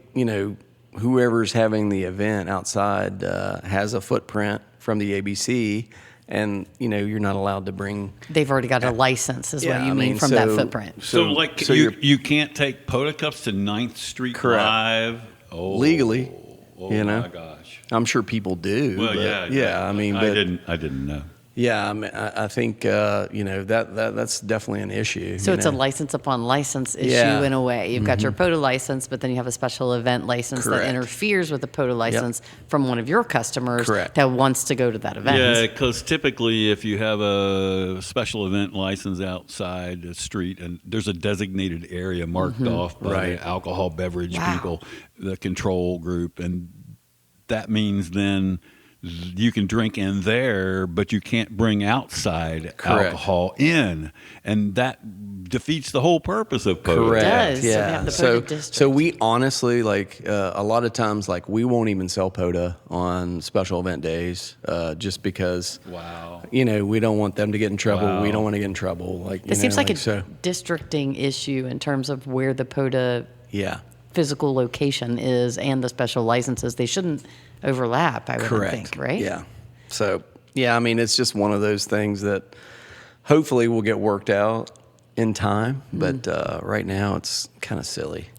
[SPEAKER 3] whoever's having the event outside has a footprint from the ABC, and you're not allowed to bring.
[SPEAKER 1] They've already got a license, is what
[SPEAKER 3] Yeah,
[SPEAKER 1] you
[SPEAKER 3] I
[SPEAKER 1] mean,
[SPEAKER 3] mean,
[SPEAKER 1] from that
[SPEAKER 3] so-
[SPEAKER 1] footprint.
[SPEAKER 2] So
[SPEAKER 3] you're
[SPEAKER 2] you can't take POTA cups to 9th Street
[SPEAKER 3] Correct.
[SPEAKER 2] Live? Oh,
[SPEAKER 3] legally.
[SPEAKER 2] Oh my gosh.
[SPEAKER 3] I'm sure people do.
[SPEAKER 2] Well,
[SPEAKER 3] but,
[SPEAKER 2] yeah.
[SPEAKER 3] I mean,
[SPEAKER 2] I
[SPEAKER 3] but,
[SPEAKER 2] didn't know.
[SPEAKER 3] Yeah, I mean, I think that's definitely an issue.
[SPEAKER 1] So it's a license upon license issue
[SPEAKER 3] Yeah.
[SPEAKER 1] in a way. You've got your POTA license, but then you have a special event license that
[SPEAKER 3] Correct.
[SPEAKER 1] interferes with the POTA license from one of your customers
[SPEAKER 3] Correct.
[SPEAKER 1] that wants to go to that event.
[SPEAKER 2] Yeah, because typically if you have a special event license outside the street and there's a designated area marked off by
[SPEAKER 3] Right.
[SPEAKER 2] the alcohol beverage
[SPEAKER 1] Wow.
[SPEAKER 2] people, the control group, and that means then you can drink in there, but you can't bring outside
[SPEAKER 3] Correct.
[SPEAKER 2] alcohol in, and that defeats the whole purpose of POTA.
[SPEAKER 3] Correct.
[SPEAKER 1] does. So we
[SPEAKER 3] Yeah.
[SPEAKER 1] have the
[SPEAKER 3] So,
[SPEAKER 1] POTA district.
[SPEAKER 3] so we honestly a lot of times we won't even sell POTA on special event days, just because.
[SPEAKER 2] Wow.
[SPEAKER 3] We don't want them to get in trouble.
[SPEAKER 2] Wow.
[SPEAKER 3] We don't want to get in trouble.
[SPEAKER 1] It seems like a
[SPEAKER 3] so.
[SPEAKER 1] districting issue in terms of where the POTA
[SPEAKER 3] Yeah.
[SPEAKER 1] physical location is and the special licenses. They shouldn't overlap, I would
[SPEAKER 3] Correct.
[SPEAKER 1] think, right?
[SPEAKER 3] Yeah. So, yeah, I mean, it's just one of those things that hopefully will get worked out in time, but right now it's kind of silly.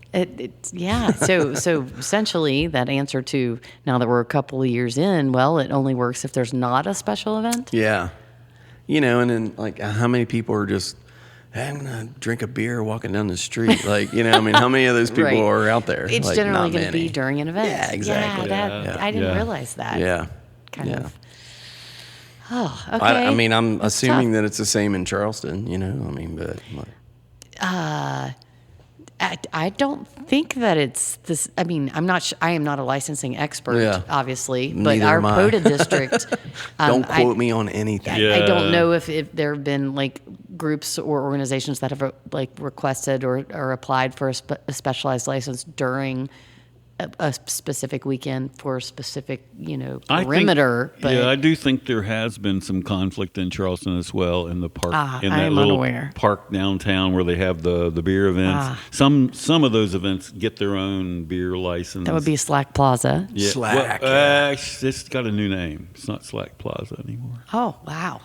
[SPEAKER 1] Yeah. So essentially, that answer to now that we're a couple of years in, well, it only works if there's not a special event.
[SPEAKER 3] Yeah. And then how many people are just, hey, I'm gonna drink a beer walking down the street. I mean, how many of those people
[SPEAKER 1] Right.
[SPEAKER 3] are out there?
[SPEAKER 1] It's
[SPEAKER 3] Like,
[SPEAKER 1] generally
[SPEAKER 3] not
[SPEAKER 1] going to be
[SPEAKER 3] many.
[SPEAKER 1] during an event.
[SPEAKER 3] Yeah, exactly.
[SPEAKER 1] Yeah, I didn't
[SPEAKER 2] Yeah.
[SPEAKER 1] realize that.
[SPEAKER 3] Yeah.
[SPEAKER 1] Kind
[SPEAKER 3] yeah.
[SPEAKER 1] of. Oh, okay.
[SPEAKER 3] I mean, I'm
[SPEAKER 1] That's
[SPEAKER 3] assuming
[SPEAKER 1] tough.
[SPEAKER 3] that it's the same in Charleston. I mean, but
[SPEAKER 1] I don't think that it's this. I mean, I am not a licensing expert,
[SPEAKER 3] Yeah.
[SPEAKER 1] obviously, but
[SPEAKER 3] Neither
[SPEAKER 1] our
[SPEAKER 3] am I.
[SPEAKER 1] POTA district.
[SPEAKER 3] don't
[SPEAKER 1] I-
[SPEAKER 3] quote me on anything.
[SPEAKER 1] I don't
[SPEAKER 2] Yeah.
[SPEAKER 1] know if there have been groups or organizations that have requested or applied for a specialized license during a specific weekend for a specific
[SPEAKER 2] I
[SPEAKER 1] perimeter.
[SPEAKER 2] think,
[SPEAKER 1] but
[SPEAKER 2] I do think there has been some conflict in Charleston as well in the park, in
[SPEAKER 1] I
[SPEAKER 2] that
[SPEAKER 1] am
[SPEAKER 2] little
[SPEAKER 1] unaware.
[SPEAKER 2] park downtown where they have the beer events. Some of those events get their own beer license.
[SPEAKER 1] that would be Slack Plaza.
[SPEAKER 2] yeah.
[SPEAKER 3] Slack,
[SPEAKER 2] Well, it's got a new name. It's not Slack Plaza anymore.
[SPEAKER 1] Oh wow.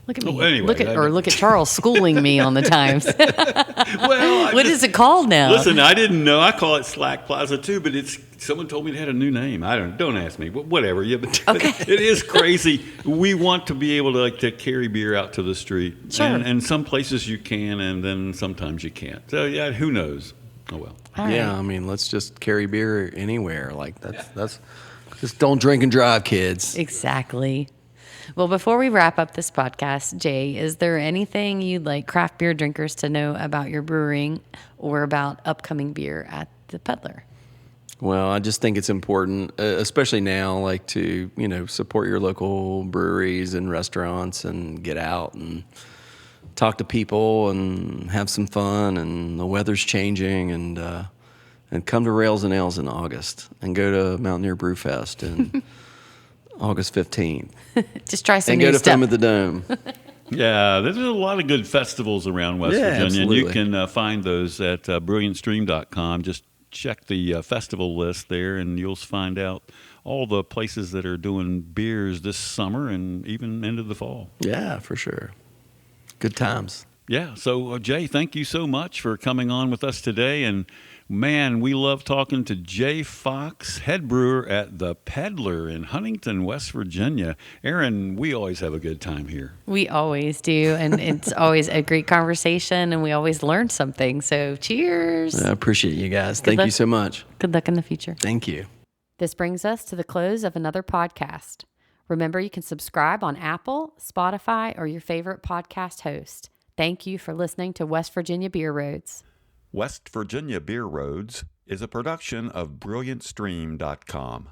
[SPEAKER 1] Look at me.
[SPEAKER 2] Oh, anyway,
[SPEAKER 1] look at Charles schooling me on the times.
[SPEAKER 2] Well,
[SPEAKER 1] What is it called now?
[SPEAKER 2] Listen, I didn't know. I call it Slack Plaza too, but someone told me it had a new name. Don't ask me. Whatever. Yeah, but
[SPEAKER 1] Okay.
[SPEAKER 2] it is crazy. We want to be able to carry beer out to the street.
[SPEAKER 1] Sure.
[SPEAKER 2] And some places you can, and then sometimes you can't. So yeah, who knows? Oh, well.
[SPEAKER 1] All right.
[SPEAKER 3] Yeah, I mean, let's just carry beer anywhere. Like that's just don't drink and drive, kids.
[SPEAKER 1] Exactly. Well, before we wrap up this podcast, Jay, is there anything you'd like craft beer drinkers to know about your brewing or about upcoming beer at the Peddler?
[SPEAKER 3] Well, I just think it's important, especially now, like to, support your local breweries and restaurants and get out and talk to people and have some fun. And the weather's changing, and come to Rails and Ales in August and go to Mountaineer Brew Fest in August 15th
[SPEAKER 1] Just try some
[SPEAKER 3] and
[SPEAKER 1] new
[SPEAKER 3] go to
[SPEAKER 1] stuff.
[SPEAKER 3] Film at the Dome.
[SPEAKER 2] Yeah, there's a lot of good festivals around West
[SPEAKER 3] Yeah,
[SPEAKER 2] Virginia, and you
[SPEAKER 3] absolutely.
[SPEAKER 2] can find those at brilliantstream.com. Just check the festival list there, and you'll find out all the places that are doing beers this summer and even into the fall.
[SPEAKER 3] Yeah, for sure. Good times.
[SPEAKER 2] Yeah, so Jay, thank you so much for coming on with us today. And man, we love talking to Jay Fox, head brewer at the Peddler in Huntington, West Virginia. Aaron, we always have a good time here.
[SPEAKER 1] We always do, and it's always a great conversation, and we always learn something. So cheers.
[SPEAKER 3] I appreciate you guys. Thank
[SPEAKER 1] luck.
[SPEAKER 3] you so much.
[SPEAKER 1] Good luck in the future.
[SPEAKER 3] Thank you.
[SPEAKER 1] This brings us to the close of another podcast. Remember, you can subscribe on Apple, Spotify, or your favorite podcast host. Thank you for listening to West Virginia Beer Roads.
[SPEAKER 2] West Virginia Beer Roads is a production of BrilliantStream.com.